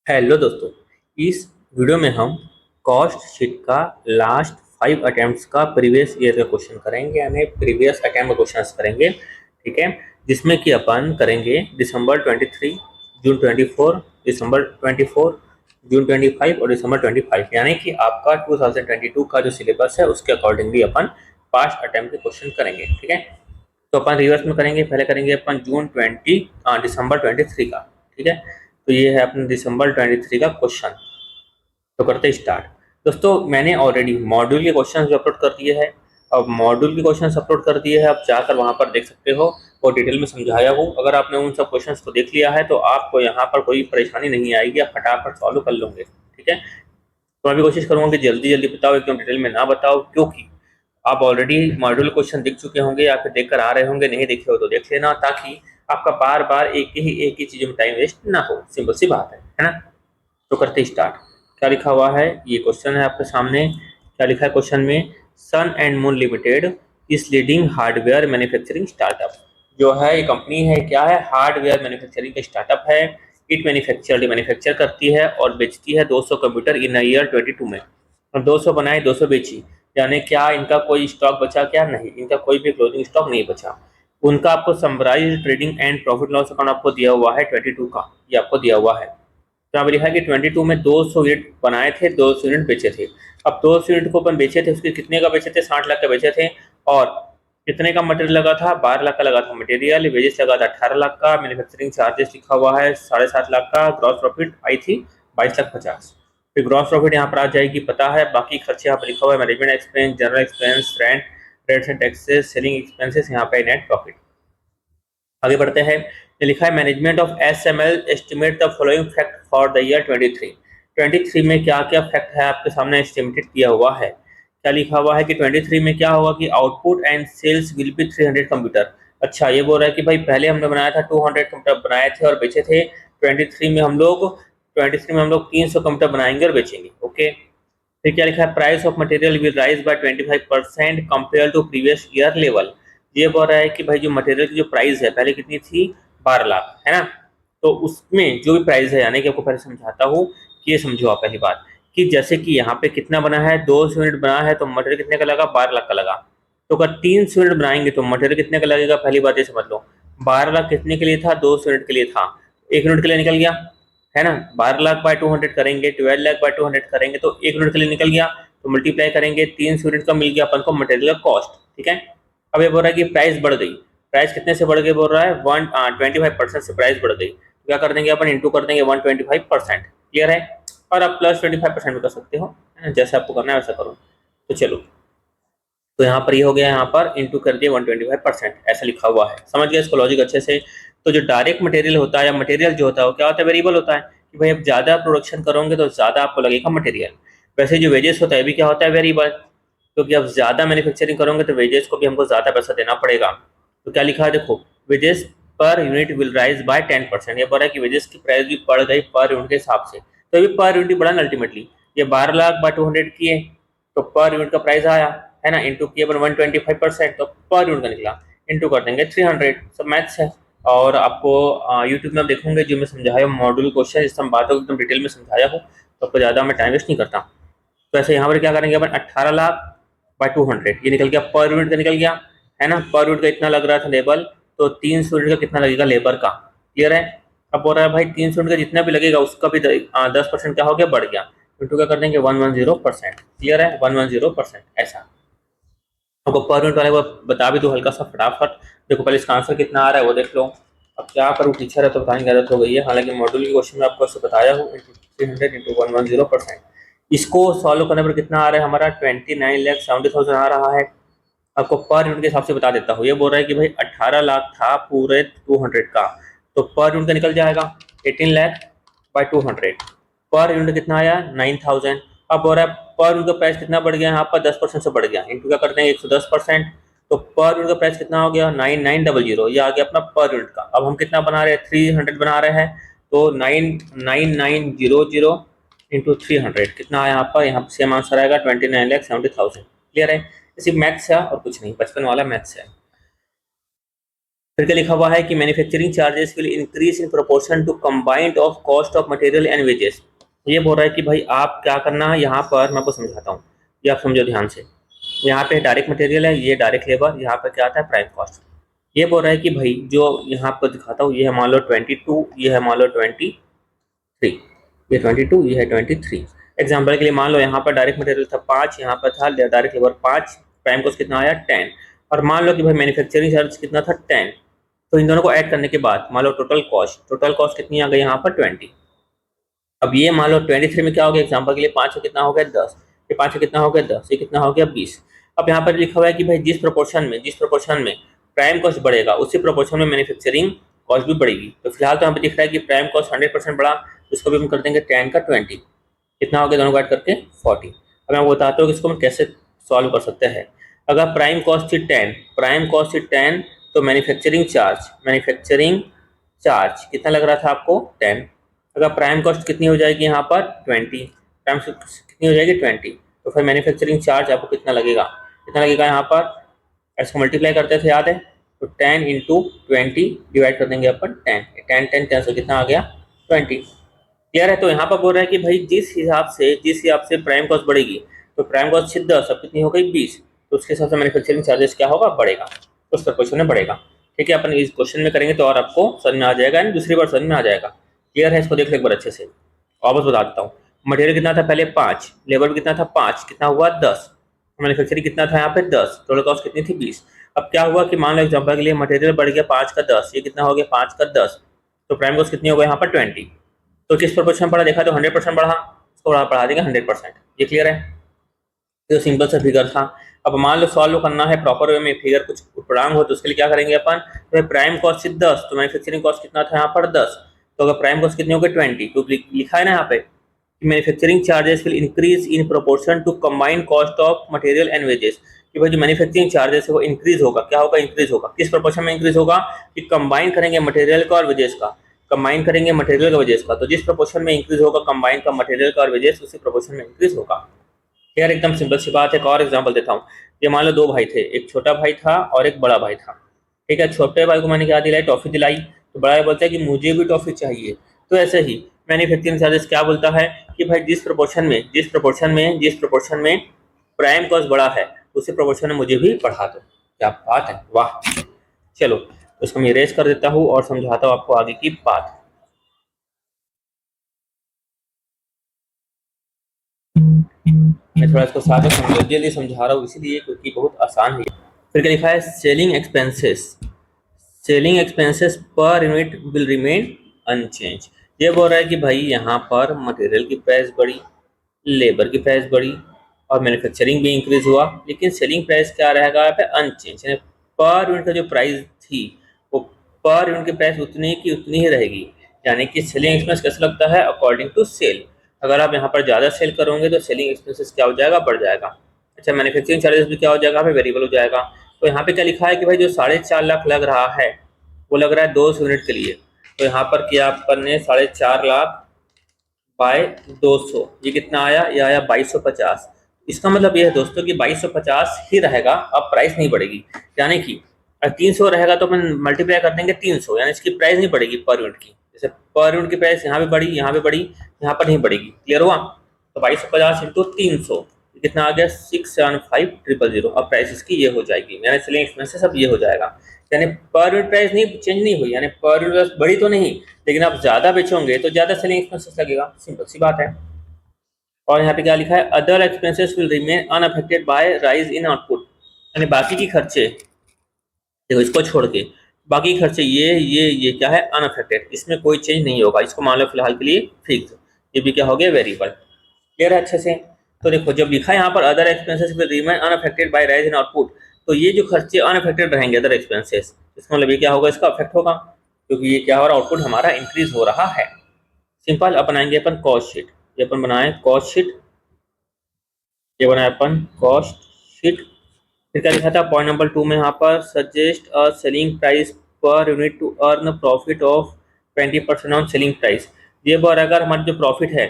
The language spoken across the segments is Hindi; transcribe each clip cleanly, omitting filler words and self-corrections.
हेलो दोस्तों। इस वीडियो में हम कॉस्ट शीट का लास्ट 5 अटेम्प्ट्स का प्रीवियस ईयर का क्वेश्चन करेंगे, यानी प्रीवियस अटेम्प्ट क्वेश्चंस करेंगे। ठीक है, जिसमें कि अपन करेंगे दिसंबर 23, जून 24, दिसंबर 24, जून 25 और दिसंबर 25, यानी कि आपका 2022 का जो सिलेबस है उसके अकॉर्डिंगली अपन पास्ट अटेम्प्ट के क्वेश्चन करेंगे। ठीक है, तो अपन रिवर्स में करेंगे। पहले करेंगे अपन दिसंबर 23 का। ठीक है, तो ये है अपना दिसंबर 23 का क्वेश्चन। तो करते स्टार्ट। दोस्तों, मैंने ऑलरेडी मॉड्यूल के क्वेश्चन भी अपलोड कर दिए हैं। अब मॉड्यूल के क्वेश्चन अपलोड कर दिए हैं, आप जाकर वहां पर देख सकते हो और डिटेल में समझाया हूँ। अगर आपने उन सब क्वेश्चन को देख लिया है तो आपको यहाँ पर कोई परेशानी नहीं आएगी, आप फटाफट सॉल्व कर लोगे। ठीक है, तो मैं भी कोशिश करूंगा कि जल्दी जल्दी बताओ, एकदम डिटेल में ना बताओ, क्योंकि आप ऑलरेडी मॉड्यूल क्वेश्चन देख चुके होंगे या फिर देख कर आ रहे होंगे। नहीं देखे हो तो देख लेना, ताकि आपका बार बार एक ही चीज में टाइम वेस्ट ना हो। सिंपल सी बात है ना। तो करते स्टार्ट। क्या लिखा हुआ है, ये क्वेश्चन है आपके सामने। क्या लिखा है क्वेश्चन में? सन एंड मून लिमिटेड इस लीडिंग हार्डवेयर मैन्युफैक्चरिंग स्टार्टअप। जो है ये कंपनी है, क्या है? हार्डवेयर मैन्युफैक्चरिंग का स्टार्टअप है। इट मैन्युफैक्चर करती है और बेचती है 200 कंप्यूटर इन ईयर 22 में। और 200 बनाए, 200 बेची, यानी क्या इनका कोई स्टॉक बचा? क्या नहीं, इनका कोई भी क्लोजिंग स्टॉक नहीं बचा। उनका आपको summarise trading and profit loss account आपको दिया हुआ है 22 का, ये आपको दिया हुआ है। तो यहाँ पर लिखा है कि 22 में 200 यूनिट बनाए थे, 200 यूनिट बेचे थे। अब 200 यूनिट को अपन बेचे थे, उसके कितने का बेचे थे? 60 लाख का बेचे थे। और कितने का मटेरियल लगा था? 12 लाख का लगा था मटेरियल। वेजेस लगा था 18 लाख का। मैन्युफैक्चरिंग चार्जेस लिखा हुआ है 7.5 लाख का। ग्रॉस प्रॉफिट आई थी 22,50,000। फिर ग्रॉस प्रॉफिट यहाँ पर आ जाएगी, पता है। बाकी खर्चे यहाँ पर लिखा हुआ है management expense, general expense, rent, rents and taxes, selling expenses, यहाँ पे नेट प्रॉफिट। आगे बढ़ते हैं। ये लिखा है management of SML estimate the following fact for the year 23 में क्या क्या फैक्ट है आपके सामने एस्टिमेटेड किया हुआ है। क्या लिखा हुआ है कि 23 में क्या होगा कि output and sales will be 300 computer. अच्छा, ये बोल रहा है कि भाई पहले हमने बनाया था 200 कंप्यूटर बनाए थे और बेचे थे। 23 में हम लोग 300 कंप्यूटर बनाएंगे और बेचेंगे। ओके, फिर क्या लिखा है? Price of material will rise by 25% compare to previous year level. ये बोल रहा है कि भाई जो मटेरियल की जो प्राइस है पहले कितनी थी? 12 लाख, है ना। तो उसमें जो भी प्राइस है, यानी कि आपको पहले समझाता हूँ कि ये समझो आप पहली बात, कि जैसे कि यहाँ पे कितना बना है? 200 यूनिट बना है, तो मटेरियल कितने का लगा? 12 लाख का लगा। तो अगर 300 यूनिट बनाएंगे तो मटेरियल कितने का लगेगा? पहली बात ये समझ लो, 12 लाख कितने के लिए था? 200 यूनिट के लिए था। 1 यूनिट के लिए निकल गया, है ना। 12 लाख बाय 200 करेंगे, 12 लाख बाय 200 करेंगे तो 1 यूनिट के लिए निकल गया। तो मल्टीप्लाई करेंगे, 300 यूनिट का मिल गया अपन को मटेरियल का कॉस्ट। ठीक है, अब ये बोल रहा है कि प्राइस बढ़ गई। प्राइस कितने से बढ़ गई बोल रहा है? 25% से प्राइस बढ़ गई। तो क्या कर देंगे अपन? इंटू कर देंगे 125%। क्लियर है? और आप प्लस 25% भी कर सकते हो, है ना, जैसे आपको करना है वैसा करो। तो चलो, तो यहाँ पर ये हो गया, यहाँ पर इंटू कर दिया 125%, ऐसा लिखा हुआ है। समझ गया इसको लॉजिक अच्छे से? तो जो डायरेक्ट मटेरियल होता है या मटेरियल जो होता है वो क्या होता है? वेरिएबल होता है कि भाई अब ज़्यादा प्रोडक्शन करोगे तो ज़्यादा आपको लगेगा मटेरियल। वैसे जो वेजेस होता है भी क्या होता है? वेरिएबल, क्योंकि अब ज़्यादा मैन्युफैक्चरिंग करोगे तो वेजेस को भी हमको ज़्यादा पैसा देना पड़ेगा। तो क्या लिखा है देखो, वेजेस पर यूनिट विल राइज बाय 10%। ये बोल रहा है कि वेजेस की प्राइस भी बढ़ गई पर यूनिट के हिसाब से। तो अभी पर यूनिट बढ़ा ना अल्टीमेटली। ये 12 लाख बाय 200 किए तो पर यूनिट का प्राइस आया, है ना। इंटू किए 125%, तो पर यूनिट का निकला। इंटू कर देंगे 300। सब मैथ्स है। और आपको यूट्यूब में आप देखोगे जो मैं समझाया मॉड्यूल क्वेश्चन, इस हम बातों को एकदम डिटेल में समझाया हूँ, तो आपको ज़्यादा मैं टाइम वेस्ट नहीं करता। तो ऐसे यहाँ पर क्या करेंगे अपन? 18 लाख बाय 200, ये निकल गया, पर यूनिट का निकल गया, है ना। पर यूनिट का इतना लग रहा था लेबर, तो 300 यूनिट का कितना लगेगा लेबर का? क्लियर है? अब बोल रहा है भाई 300 यूनिट का जितना भी लगेगा उसका भी 10% क्या हो गया? बढ़ गया। इंटू क्या कर देंगे? 110%। क्लियर है? 110%, ऐसा। आपको पर यूनिट वाले को बता भी दूं हल्का सा फटाफट। देखो पहले इसका आंसर कितना आ रहा है वो देख लो। अब क्या करूँ, टीचर है तो बताने की आदत हो गई है। हालांकि मॉड्यूल के क्वेश्चन में आपको ऐसे बताया हूँ, 300 इंटू 110%। इसको सॉल्व करने पर कितना आ रहा है हमारा? 29,70,000 आ रहा है। आपको पर यूनिट के हिसाब से बता देता हूँ। ये बोल रहा है कि भाई 18 लाख था पूरे 200 का, तो पर यूनिट का निकल जाएगा 18 लाख बाय 200। पर यूनिट कितना आया? 9,000। अब बोल रहा है पर यूनिट का प्राइस कितना बढ़ गया? यहाँ पर 10% से बढ़ गया। इंटू क्या करते हैं? 110%। तो पर यूनिट का प्राइस कितना हो गया? 9900। ये आ गया अपना पर यूनिट का। अब हम कितना बना रहे हैं? 300 बना रहे हैं, तो 99900 इंटू 300 कितना आया यहाँ पर? यहाँ पर सेम आंसर आएगा 29,70,000। क्लियर है? सिर्फ मैथ्स है और कुछ नहीं, बचपन वाला मैथ्स है। फिर क्या लिखा हुआ है कि manufacturing charges will increase in proportion to combined of cost of material and wages. ये बोल रहा है कि भाई आप क्या करना है, यहाँ पर मैं आपको समझाता हूँ, ये आप समझो ध्यान से। यहाँ पे डायरेक्ट मटेरियल है, ये डायरेक्ट लेबर, यहाँ पर क्या आता है प्राइम कॉस्ट। ये बोल रहा है कि भाई जो यहाँ पर दिखाता हूँ, ये है मान लो 22, ये है मान लो 23, ये 22, ये है 23। एग्जाम्पल के लिए मान लो यहाँ पर डायरेक्ट मटेरियल था 5, यहाँ पर था डायरेक्ट लेबर 5, प्राइम कॉस्ट कितना आया 10, और मान लो कि भाई मैन्युफैक्चरिंग चार्ज कितना था 10। तो इन दोनों को ऐड करने के बाद मान लो टोटल कॉस्ट कितनी आ गई यहाँ पर 20। अब ये मान लो 23 में क्या हो गया, एग्जाम्पल के लिए 5 से कितना हो गया 10, ये 5 से कितना हो गया 10, ये कितना हो गया 20। अब यहाँ पर लिखा हुआ है कि भाई जिस प्रोपोर्शन में प्राइम कॉस्ट बढ़ेगा उसी प्रोपोर्शन में मैन्युफैक्चरिंग कॉस्ट भी बढ़ेगी। तो फिलहाल तो यहाँ पे दिख रहा है कि प्राइम कॉस्ट 100% बढ़ा, तो इसको भी हम कर देंगे 10 का 20, कितना हो गया दोनों को ऐड करके 40। अब मैं बताता हूँ कि इसको हम कैसे सॉल्व कर सकते हैं। अगर प्राइम कॉस्ट थी 10, तो मैन्युफैक्चरिंग चार्ज कितना लग रहा था आपको 10। अगर प्राइम कॉस्ट कितनी हो जाएगी यहाँ पर 20, प्राइम कितनी हो जाएगी 20, तो फिर मैन्युफैक्चरिंग चार्ज आपको कितना लगेगा यहाँ पर, इसको मल्टीप्लाई करते थे याद है, तो 10 इंटू 20 डिवाइड कर देंगे अपन 10, 10 10 कितना आ गया 20। क्लियर है। तो यहाँ पर बोल रहा है कि भाई जिस हिसाब से प्राइम कॉस्ट बढ़ेगी, तो प्राइम कॉस्ट 10 अब कितनी हो गई 20, तो उसके हिसाब से मैन्युफैक्चरिंग चार्जेस क्या होगा बढ़ेगा, उस प्रपोर्शन में बढ़ेगा। ठीक है, अपन इस क्वेश्चन में करेंगे तो और आपको समझ में आ जाएगा, यानी दूसरी बार समझ में आ जाएगा। क्लियर है, इसको देख लो एक बार अच्छे से। वापस बता देता हूँ, मटेरियल कितना था पहले 5, लेबर कितना था 5, कितना हुआ 10, मैन्युफैक्चरिंग कितना था यहाँ पे 10, टोटल कॉस्ट कितनी थी 20। अब क्या हुआ कि मान लो एग्जाम्पल के लिए मटेरियल बढ़ गया 5 का 10, ये कितना हो गया 5 का 10, तो प्राइम कॉस्ट कितनी हो गया यहाँ पर 20। तो किस प्रोपोर्शन बढ़ा देखा, तो 100% बढ़ा, इसको बढ़ा देंगे 100%। ये क्लियर है, तो सिंपल सा फिगर था। अब मान लो सॉल्व करना है प्रॉपर वे में, फिगर कुछ उटपटांग हो, तो उसके लिए क्या करेंगे अपन, तो प्राइम कॉस्ट 10, तो मैन्युफैक्चरिंग कॉस्ट कितना था यहाँ पर 10, तो अगर प्राइम कॉस्ट कितनी हो गई 20, तो लिखा है ना यहाँ पे manufacturing charges will increase in proportion to combined cost of material and wages, कि भाई जो मैन्युफैक्चरिंग चार्जेस है वो इंक्रीज होगा, क्या होगा इंक्रीज होगा, किस प्रोपोर्शन में इंक्रीज होगा, कि कंबाइन करेंगे मटेरियल का और वेजेस का, कंबाइन करेंगे मटेरियल का वेजेस का, तो जिस प्रोपोर्शन में इंक्रीज होगा कंबाइन का मटेरियल का और वेजेस, उसी प्रोपोर्शन में इंक्रीज होगा। यार एकदम सिंपल सी बात है। एक और एग्जांपल देता हूँ, ये मान लो दो भाई थे, एक छोटा भाई था और एक बड़ा भाई था। ठीक है, छोटे भाई को मैंने क्या दिलाई, टॉफी दिलाई, तो बड़ा भाई बोलता है कि मुझे भी टॉफी चाहिए। तो ऐसे ही मैन्युफैक्चरिंग चार्जेस क्या बोलता है कि भाई जिस प्रोपोर्शन में प्राइम कॉस्ट बड़ा है उसी प्रोपोर्शन में मुझे भी बढ़ा दो। क्या बात है, वाह। चलो तो इसको मैं इरेज कर देता हूँ और समझाता हूँ आपको आगे की बात। मैं थोड़ा इसको साथ में जल्दी समझा रहा हूँ इसीलिए क्योंकि बहुत आसान है। फिर क्या लिखा है, selling expenses per unit will remain unchanged. ये बोल रहा है कि भाई यहाँ पर मटेरियल की प्राइस बढ़ी, लेबर की प्राइस बढ़ी और मैन्युफैक्चरिंग भी इंक्रीज हुआ, लेकिन सेलिंग प्राइस क्या रहेगा यहाँ पे अनचेंज, यानी पर यूनिट का जो प्राइस थी वो पर यूनिट की प्राइस उतनी की उतनी ही रहेगी। यानी कि सेलिंग एक्सपेंस कैसे लगता है, अकॉर्डिंग टू सेल। अगर आप यहाँ पर ज़्यादा सेल करोगे तो सेलिंग एक्सपेंसेस क्या हो जाएगा, बढ़ जाएगा। अच्छा, मैन्युफैक्चरिंग चार्जेस भी क्या हो जाएगा, पे वेरिएबल हो जाएगा। तो यहाँ पे क्या लिखा है कि भाई जो 4.5 लाख लग रहा है वो लग रहा है 200 यूनिट के लिए, तो यहाँ पर किया अपन ने 4.5 लाख बाय 200, ये कितना आया, ये आया 2250। इसका मतलब ये है दोस्तों कि 2250 ही रहेगा, अब प्राइस नहीं बढ़ेगी। यानी कि 300 रहेगा तो अपन मल्टीप्लाई कर देंगे 300, यानी इसकी प्राइस नहीं बढ़ेगी पर यूनिट की। जैसे पर यूनिट की प्राइस यहाँ भी बढ़ी, यहाँ भी बढ़ी, यहाँ पर नहीं बढ़ेगी। क्लियर हुआ, तो 2250 इंटू 300 कितना आ गया 675,000। अब प्राइस इसकी ये हो जाएगी, यानी सेलिंग एक्सपेंसेस अब ये हो जाएगा। यानी पर यूनिट प्राइस नहीं चेंज नहीं हुई, यानी पर यूनिट प्राइस बढ़ी तो नहीं, लेकिन आप ज्यादा बेचोगे तो ज्यादा सेलिंग एक्सपेंसेस लगेगा, सिंपल सी बात है। और यहाँ पे क्या लिखा है, other expenses will remain unaffected bye rise in output, यानी बाकी की खर्चे, देखो इसको छोड़ के बाकी खर्चे ये क्या है अनअफेक्टेड, इसमें कोई चेंज नहीं होगा। इसको मान लो फिलहाल के लिए फिक्स, ये भी क्या हो गया वेरिएबल। क्लियर है अच्छे से। तो देखो जब लिखा है यहाँ पर other expenses will remain unaffected bye rise in output, तो ये जो खर्चे अनअफेक्टेड रहेंगे अदर एक्सपेंसेस, इसका मतलब ये क्या होगा, इसका अफेक्ट होगा, क्योंकि ये क्या हो रहा है, आउटपुट हमारा इंक्रीज हो रहा है। सिंपल अपनाएंगे अपन कॉस्ट शीट, ये अपन बनाए कॉस्ट शीट, ये बनाए अपन कॉस्ट शीट। फिर क्या लिखा था पॉइंट नंबर 2 में यहाँ पर, suggest a selling price per unit to earn profit of 20% on selling price. ये बार अगर हमारा जो प्रॉफिट है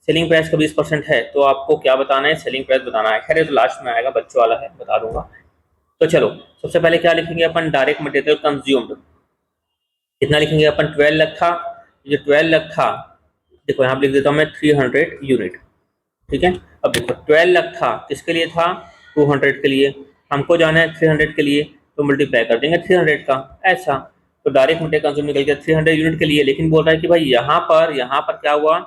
सेलिंग प्राइस का 20% है, तो आपको क्या बताना है, सेलिंग प्राइस बताना है। खैर ये तो लास्ट में आएगा, बच्चों वाला है, बता दूंगा। तो चलो सबसे पहले क्या लिखेंगे अपन, डायरेक्ट मटेरियल कंज्यूम्ड। कितना लिखेंगे अपन, 12 लाख था, ये 12 लाख था, देखो यहाँ पे लिख देता हूँ मैं 300 यूनिट, ठीक है। अब देखो 12 लाख था, किसके लिए था, 200 के लिए, हमको जाना है 300 के लिए, तो मल्टीप्लाई कर देंगे 300 का, ऐसा। तो डायरेक्ट मटेरियल कंज्यूम निकल गया 300 यूनिट के लिए, लेकिन बोल रहा है कि भाई यहाँ पर क्या हुआ,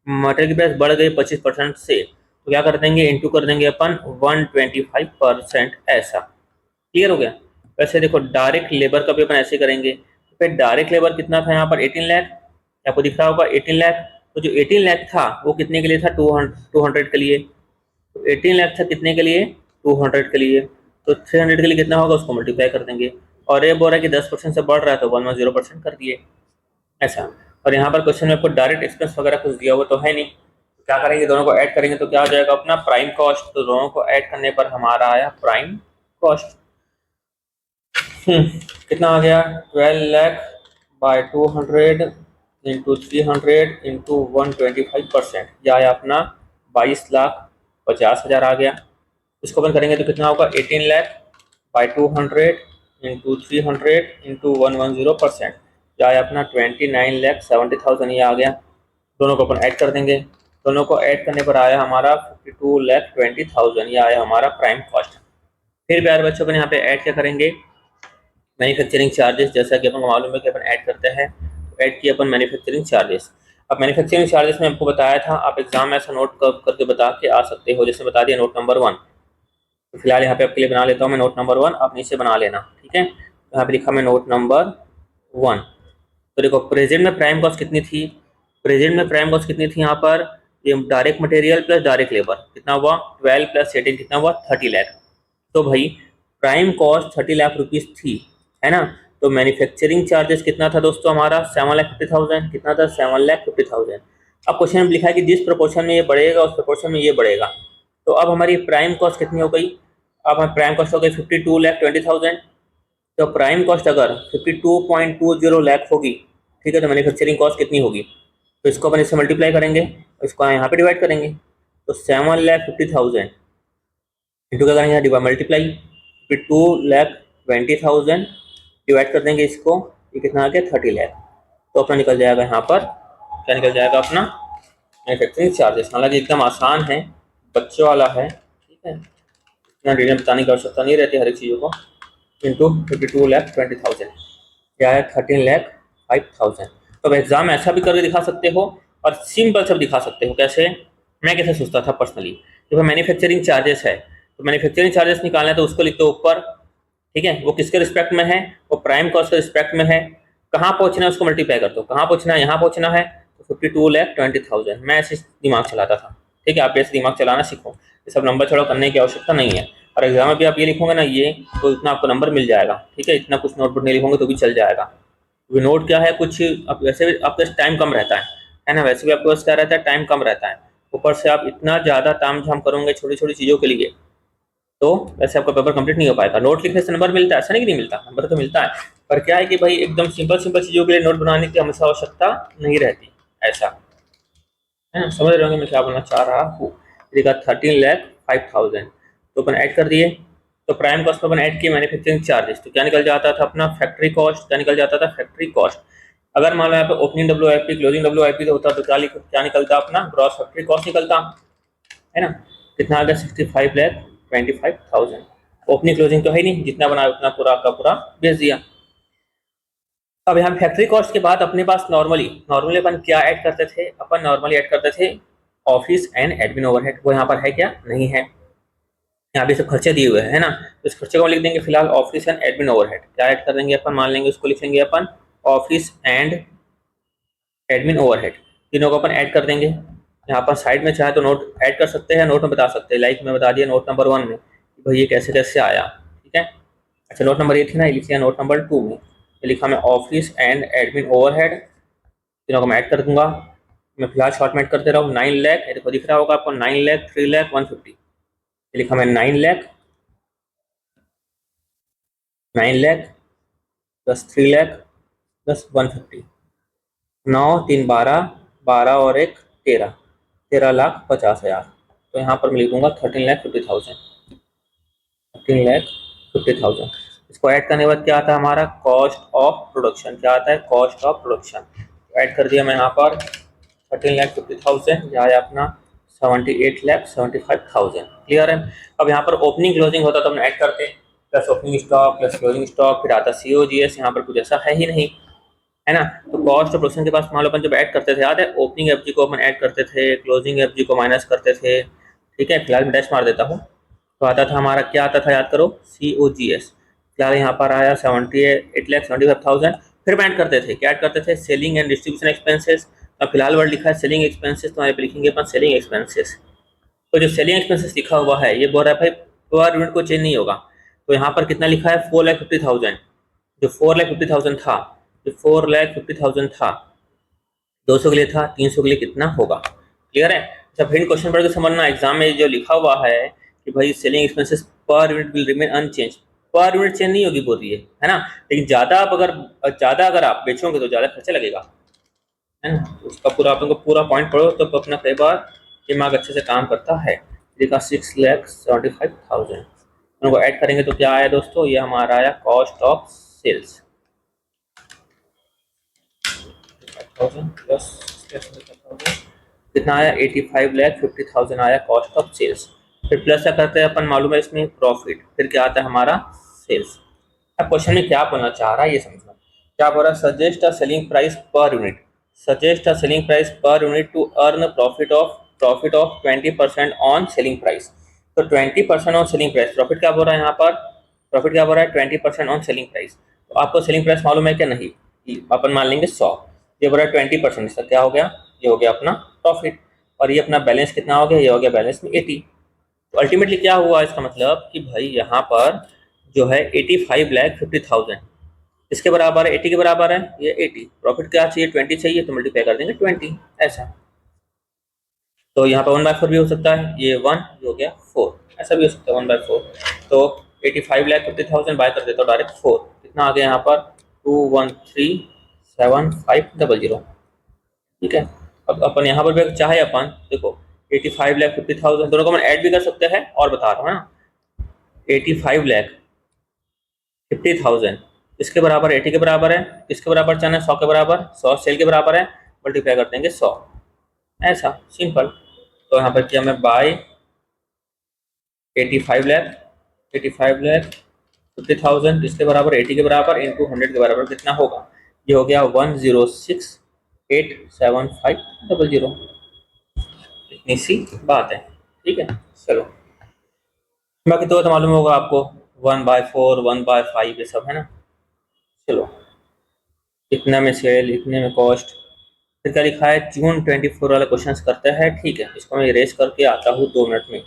मटेरियल की प्राइस बढ़ गई 25% से, तो क्या कर देंगे, इंटू कर देंगे अपन 125%, ऐसा। क्लियर हो गया। वैसे देखो डायरेक्ट लेबर का भी अपन ऐसे करेंगे, तो फिर डायरेक्ट लेबर कितना था यहाँ पर 18 लाख, आपको दिख रहा होगा 18 लाख, तो जो 18 लाख था वो कितने के लिए था, 200 के लिए, तो 18 लाख था कितने के लिए, 200 के लिए, तो 300 के लिए कितना होगा उसको मल्टीप्लाई कर देंगे, और ये बोल रहा है कि 10% से बढ़ रहा है तो 110% कर दिए, ऐसा। और यहाँ पर क्वेश्चन में आपको डायरेक्ट एक्सपेंस वगैरह कुछ दिया हुआ तो है नहीं, तो क्या करेंगे, दोनों को ऐड करेंगे तो क्या हो जाएगा अपना प्राइम कॉस्ट, तो दोनों को ऐड करने पर हमारा आया प्राइम कॉस्ट। कितना आ गया, 12 लाख बाय 200 इंटू 300 इंटू 125%, यह आया अपना 22,50,000 आ गया। इसको अपन करेंगे तो कितना होगा, 18 लाख बाई 200 इंटू 300 इंटू 110%, क्या है अपना 29,70,000 ये आ गया। दोनों को अपन ऐड कर देंगे, दोनों को ऐड करने पर आया हमारा 52,20,000, ये आया हमारा प्राइम कॉस्ट। फिर प्यारे बच्चों अपन यहाँ पे ऐड क्या करेंगे, मैन्युफैक्चरिंग चार्जेस, जैसा कि अपन को मालूम है कि अपन ऐड करते हैं, तो ऐड किए अपन मैन्युफैक्चरिंग चार्जेस। अब मैन्युफैक्चरिंग चार्जेस में आपको बताया था, आप एग्जाम में ऐसा नोट करके बता के आ सकते हो, जैसे बता दिया नोट नंबर 1, तो फिलहाल यहाँ पे आपके लिए बना लेता हूँ मैं नोट नंबर 1, आप नीचे बना लेना, ठीक है। तो यहाँ पे लिखा मैं नोट नंबर 1। तो देखो प्रेजेंट में प्राइम कॉस्ट कितनी थी, प्रेजेंट में प्राइम कॉस्ट कितनी थी यहाँ पर, ये direct material plus direct labour कितना हुआ, 12 प्लस 18 कितना हुआ, 30 लाख। तो भाई प्राइम कॉस्ट 30 लाख रुपीज थी, है ना। तो मैन्युफैक्चरिंग चार्जेस कितना था दोस्तों हमारा, 7,50,000, कितना था, 7,50,000। अब क्वेश्चन में लिखा है कि जिस प्रोपोर्शन में ये बढ़ेगा उस प्रोपोर्शन में ये बढ़ेगा, तो अब हमारी प्राइम कॉस्ट कितनी हो गई, अब हमारी प्राइम कॉस्ट हो गई 52,20,000। तो प्राइम कॉस्ट अगर 52.20 लाख होगी, ठीक है, तो मैन्युफैक्चरिंग कॉस्ट कितनी होगी, तो इसको अपन इससे मल्टीप्लाई करेंगे, इसको यहाँ पे डिवाइड करेंगे, तो 7,50,000 इंटू क्या करेंगे, डिवाइड मल्टीप्लाई 52,20,000 डिवाइड कर देंगे इसको, ये कितना आ गया 30 लाख। तो अपना निकल जाएगा यहाँ पर, क्या निकल जाएगा अपना मैन्युफैक्चरिंग चार्जेस। हालांकि एकदम आसान है, बच्चों वाला है, ठीक है, इतना डिटेल बताने की आवश्यकता नहीं रहती हर एक चीज़ों को। इंटू 52,20,000, क्या है 13,05,000। तो अब एग्जाम में ऐसा भी करके दिखा सकते हो और सिंपल से भी दिखा सकते हो। कैसे, मैं कैसे सोचता था पर्सनली, जब मैन्युफैक्चरिंग चार्जेस है तो मैन्युफैक्चरिंग चार्जेस निकालना है तो उसको लिख दो ऊपर, ठीक है, वो किसके रिस्पेक्ट में है, वो प्राइम कॉस्ट के रिस्पेक्ट में है, कहाँ पहुंचना है उसको मल्टीप्लाई कर दो, कहाँ पहुंचना है, यहाँ पहुंचना है, तो 52,20,000। मैं ऐसे दिमाग चलाता था, ठीक है, आप ऐसे दिमाग चलाना सीखो, ये सब नंबर छोड़ो करने की आवश्यकता नहीं है। और एग्जाम में भी आप ये लिखोगे ना ये, तो इतना आपको नंबर मिल जाएगा, ठीक है, इतना कुछ नोटबुक नहीं लिखोगे तो भी चल जाएगा। क्योंकि नोट क्या है, कुछ अब वैसे भी आपके पास टाइम कम रहता है ना, वैसे भी आपके पास क्या रहता है, टाइम कम रहता है, ऊपर से आप इतना ज़्यादा ताम झाम करोगे छोटी छोटी चीज़ों के लिए, तो वैसे आपका पेपर कंप्लीट नहीं हो पाएगा। नोट लिखने से नंबर मिलता है, ऐसा नहीं कि नहीं मिलता, नंबर तो मिलता है, पर क्या है कि भाई एकदम सिंपल सिंपल चीज़ों के लिए नोट बनाने की हमेशा आवश्यकता नहीं रहती, ऐसा है ना। समझ रहे होंगे मैं क्या बोलना चाह रहा हूँ। देखा 13,05,000, तो अपन ऐड कर दिए, तो प्राइम कॉस्ट पर अपन ऐड किए मैन्युफैक्चरिंग चार्जेस, तो क्या निकल जाता था अपना फैक्ट्री कॉस्ट, क्या निकल जाता था फैक्ट्री कॉस्ट। अगर मान लो यहाँ पे ओपनिंग WIP क्लोजिंग WIP होता तो क्या निकलता अपना ग्रॉस फैक्ट्री कॉस्ट निकलता, है ना। कितना आ गया 65,25,000। ओपनिंग क्लोजिंग तो है नहीं, जितना बनाया उतना पूरा का पूरा बेच दिया। अब यहाँ फैक्ट्री कॉस्ट के बाद अपने पास नॉर्मली नॉर्मली अपन क्या ऐड करते थे, अपन नॉर्मली ऐड करते थे ऑफिस एंड एडमिन ओवरहेड, वो यहाँ पर है क्या, नहीं है, यहाँ पे सब खर्चे दिए हुए हैं, है ना। तो इस खर्चे को लिख देंगे फिलहाल ऑफिस एंड एडमिन ओवरहेड, क्या ऐड कर देंगे अपन, मान लेंगे उसको लिखेंगे अपन ऑफिस एंड एडमिन ओवरहेड, तीनों को अपन ऐड कर देंगे। यहाँ पर साइड में चाहे तो नोट ऐड कर सकते हैं, नोट में बता सकते हैं, लाइक मैं बता दिया नोट नंबर 1 में भाई ये कैसे कैसे आया, ठीक है। अच्छा नोट नंबर 8 है ना, ये लिख लिया नोट नंबर 2 में, ये लिखा मैं ऑफिस एंड एडमिन ओवरहेड, तीनों को मैं ऐड कर दूंगा। मैं फिलहाल शॉर्ट में ऐड करते रहा हूँ 9 लाख, देखो दिख रहा होगा आपको 9 लाख 3 लाख 150, ये लिखा मैं 9 लाख 9 लाख प्लस 3 लाख प्लस 150, 9 3 12, 12 और 1 13, 13,50,000। तो यहाँ पर मैं लिख दूंगा 13,50,000, 13,50,000। इसको ऐड करने के बाद क्या आता है हमारा कॉस्ट ऑफ प्रोडक्शन, क्या आता है कॉस्ट ऑफ प्रोडक्शन। ऐड कर दिया मैं यहाँ पर 13,50,000, यह आया अपना 78,75,000। क्लियर है। अब यहाँ पर ओपनिंग क्लोजिंग होता तो हम ऐड करते, plus opening stock plus closing stock, फिर आता COGS। यहाँ पर कुछ ऐसा है ही नहीं, है ना। तो कॉस्ट ऑफ प्रोडक्शन के पास मान लो अपन जब ऐड करते थे, याद है ओपनिंग FG को अपन ऐड करते थे, क्लोजिंग FG को माइनस करते थे। ठीक है, फिलहाल मैं डैश मार देता हूँ। तो आता था हमारा, क्या आता था याद करो, COGS। फिलहाल यहाँ पर आया 78,75,000। फिर हम ऐड करते थे, क्या ऐड करते थे, सेलिंग एंड डिस्ट्रीब्यूशन एक्सपेंसेस। अब फिलहाल वर्ड लिखा है सेलिंग एक्सपेंसेस, तो यहाँ पे लिखेंगे अपन सेलिंग एक्सपेंसेस। तो जो सेलिंग एक्सपेंसेस लिखा हुआ है ये बोल रहा है भाई पर यूनिट को चेंज नहीं होगा। तो यहाँ पर कितना लिखा है 4,50,000, जो 4,50,000 था, जो 4,50,000 था 200 के लिए था, 300 के लिए कितना होगा। क्लियर है। अच्छा फिर क्वेश्चन पढ़ के समझना, एग्जाम में जो लिखा हुआ है कि भाई selling expenses per unit will remain unchanged, per unit change नहीं होगी बोल रही है ना। लेकिन ज़्यादा अगर आप बेचोगे तो ज़्यादा खर्चा लगेगा, है ना। तो उसका पूरा अपन को पूरा पॉइंट पढ़ो तो अपना कई बार दिमाग अच्छे से काम करता है। देखा 6,75,000 उनको ऐड करेंगे तो क्या आया दोस्तों, ये हमारा आया कॉस्ट ऑफ सेल्स प्लस कितना आया 85,50,000 आया कॉस्ट ऑफ सेल्स। फिर प्लस क्या करते हैं अपन मालूम है इसमें प्रॉफिट, फिर क्या आता है हमारा सेल्स। अब क्वेश्चन में क्या बोलना चाह रहा है ये समझना, क्या बोल रहा है suggest a selling price per unit, suggest a selling price per unit to earn profit of 20% on selling price. तो 20% ऑन सेलिंग प्राइस, प्रॉफिट क्या बोल रहा है यहाँ पर, प्रॉफिट क्या बोल रहा है 20% ऑन सेलिंग प्राइस। तो आपको सेलिंग प्राइस मालूम है क्या, नहीं, अपन मान लेंगे 100, ये बोल रहा है 20%, इसका क्या हो गया, ये हो गया अपना प्रॉफिट। और ये अपना बैलेंस कितना हो गया, ये हो गया बैलेंस में 80। तो अल्टीमेटली क्या हुआ इसका मतलब कि भाई यहाँ पर जो है 85,50,000 इसके बराबर है, 80 के बराबर है, ये 80, प्रॉफिट क्या चाहिए 20 चाहिए, तो मल्टीप्लाई कर देंगे 20 ऐसा। तो यहाँ पर 1/4 भी हो सकता है, ये 1 हो गया 4, ऐसा भी हो सकता है 1/4। तो 85,50,000 बाय कर देता हूँ डायरेक्ट 4, कितना आ गया यहाँ पर 213,750। ठीक है। अब अपन यहाँ पर भी चाहे अपन देखो 85,50,000 दोनों को अपन ऐड भी कर सकते हैं, और बता रहा हूँ ना 85,50,000 इसके बराबर 80 के बराबर है, किसके बराबर चाहे 100 के बराबर, 100 सेल के बराबर है, मल्टीप्लाई कर देंगे 100, ऐसा सिंपल। तो यहाँ पर किया मैं बाय 85,50,000 इसके बराबर 80 के बराबर इंटू 100 के बराबर कितना होगा, ये हो गया 106,875,000। इतनी सी बात है। ठीक है, चलो बाकी तो मालूम होगा आपको 1/4 1/5 ये सब है ना। चलो इतना में सेल, इतने में कॉस्ट, फिर क्या लिखा है जून 24 वाला क्वेश्चन करते हैं। ठीक है, इसको मैं इरेज करके आता हूँ 2 मिनट में।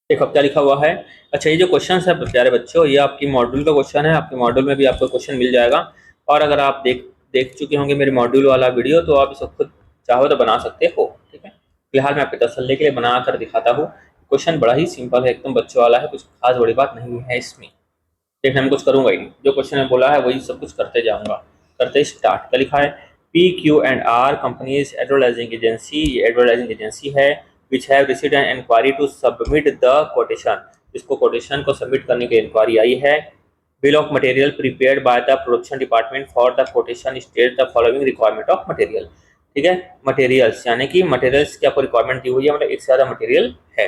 एक हफ्ता लिखा हुआ है। अच्छा ये जो क्वेश्चन है प्यारे बच्चों, ये आपकी मॉड्यूल का क्वेश्चन है, आपके मॉड्यूल में भी आपको क्वेश्चन मिल जाएगा। और अगर आप देख चुके होंगे मेरे मॉड्यूल वाला वीडियो तो आप इसको खुद चाहो तो बना सकते हो। ठीक है, फिलहाल मैं आपके तसल्ली के लिए बना कर दिखाता हूँ। क्वेश्चन बड़ा ही सिंपल है, एकदम बच्चों वाला है, कुछ खास बड़ी बात नहीं है इसमें। देखना मैं कुछ करूंगा ही नहीं, जो क्वेश्चन ने बोला है वही सब कुछ करते जाऊंगा। करते स्टार्ट। क्या लिखा है, PQ&R कंपनीज एडवर्टाइजिंग एजेंसी, ये एडवर्टाइजिंग एजेंसी है which have received an enquiry to submit the quotation, जिसको कोटेशन को सबमिट करने की इंक्वायरी आई है। Bill of material prepared by the production department for the quotation state the following requirement of material. ठीक है, मटेरियल्स यानी कि मटेरियल्स की आपको रिक्वायरमेंट दी हुई है, मतलब एक से ज़्यादा मटेरियल है।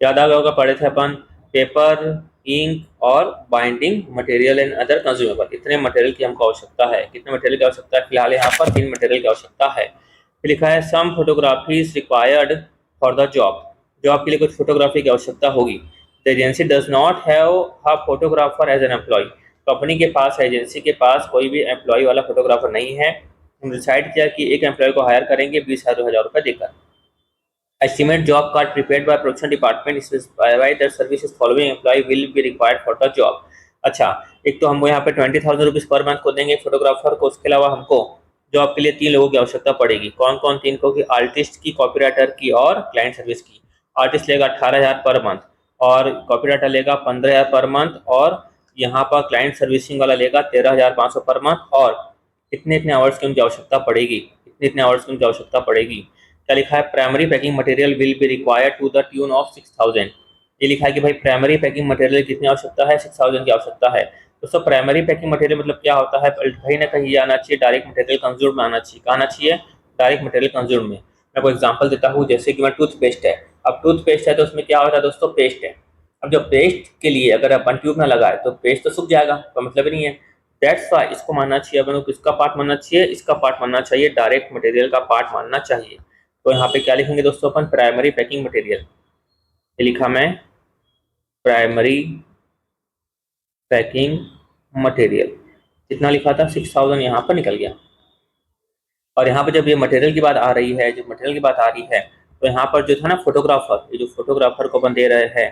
याद आ गया होगा, पढ़े थे अपन पेपर, इंक और binding material and other consumable, इतने मटेरियल की हमको आवश्यकता है। कितने मटेरियल की आवश्यकता है, फिलहाल यहाँ पर 3 मटेरियल की आवश्यकता है। फिर लिखा है some photographies required for the job, job के लिए कुछ फोटोग्राफी की आवश्यकता होगी। The agency does not have a photographer as an employ, company के पास, एजेंसी के पास कोई भी एम्प्लॉय वाला फोटोग्राफर नहीं है। हम डिसाइड किया कि एक एम्प्लॉय को हायर करेंगे 20,000 रुपये देकर। Estimate job card prepared by production department specify that services following employee will be required for the job। अच्छा, एक तो हम यहाँ पे 20,000 रुपीज़ पर मंथ को देंगे फोटोग्राफर को, उसके अलावा हमको जॉब के लिए 3 लोगों की आवश्यकता पड़ेगी। कौन कौन 3 को की, आर्टिस्ट की, कॉपीराइटर की और क्लाइंट सर्विस की। आर्टिस्ट लेगा 18,000 पर मंथ और कॉपीराइटर लेगा 15,000 पर मंथ और यहाँ पर क्लाइंट सर्विसिंग वाला लेगा 13,500 पर मंथ। और इतने इतने आवर्स की उनकी आवश्यकता पड़ेगी, इतने इतने आवर्स की उनकी आवश्यकता पड़ेगी। क्या लिखा है, primary packing material will be required to the tune of 6,000। ये लिखा है कि भाई प्राइमरी पैकिंग मटेरियल कितनी आवश्यकता है, 6000 की आवश्यकता है। दोस्तों प्राइमरी पैकिंग मटेरियल मतलब क्या होता है, कहीं ना कहीं ये आना चाहिए डायरेक्ट मटेरियल कंज्यूम में आना चाहिए। कहाँ आना चाहिए, डायरेक्ट मटेरियल कंज्यूम में। मैं कोई एग्जांपल देता हूँ, जैसे कि मैं टूथपेस्ट है, अब टूथपेस्ट है तो उसमें क्या होता है दोस्तों, पेस्ट है। अब जो पेस्ट के लिए अगर अपन ट्यूब ना लगाए तो पेस्ट तो सूख जाएगा, तो मतलब ही नहीं है। दैट्स वाई इसको मानना चाहिए अपन को, किसका पार्ट मानना चाहिए, इसका पार्ट मानना चाहिए, डायरेक्ट मटेरियल का पार्ट मानना चाहिए। तो यहाँ पे क्या लिखेंगे दोस्तों अपन, प्राइमरी पैकिंग मटेरियल। ये लिखा मैं प्राइमरी पैकिंग मटेरियल, कितना लिखा था 6000, यहाँ पर निकल गया। और यहाँ पर जब ये मटेरियल की बात आ रही है, जब मटेरियल की बात आ रही है, तो यहाँ पर जो था ना फोटोग्राफर, ये जो फोटोग्राफर को अपन दे रहे हैं,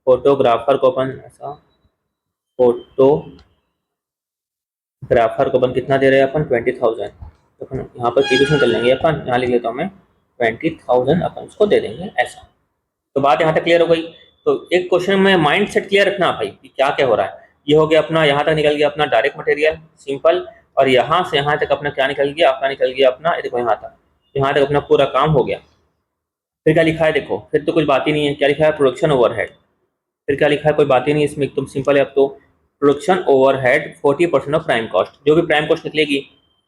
फोटोग्राफर को अपन ऐसा, फोटोग्राफर को अपन कितना दे रहे हैं अपन, 20,000। तो अपन यहाँ पर सीधे कर लेंगे, अपन यहाँ लिख लेता हूँ मैं 20,000 अपन उसको दे देंगे ऐसा। तो बात यहाँ तक क्लियर हो गई। तो एक क्वेश्चन में माइंड सेट क्लियर रखना भाई कि क्या क्या हो रहा है। ये हो गया अपना, यहाँ तक निकल गया अपना डायरेक्ट मटेरियल सिंपल, और यहाँ से यहाँ तक अपना क्या निकल गया, अपना निकल गया अपना, देखो यहाँ तक अपना पूरा काम हो गया। फिर क्या लिखा है देखो, फिर तो कुछ बात ही नहीं है, क्या लिखा है, प्रोडक्शन ओवरहेड। फिर क्या लिखा है, कोई बात ही नहीं इसमें, एकदम सिंपल है। अब तो production overhead 40% of prime cost, जो भी प्राइम कॉस्ट निकलेगी,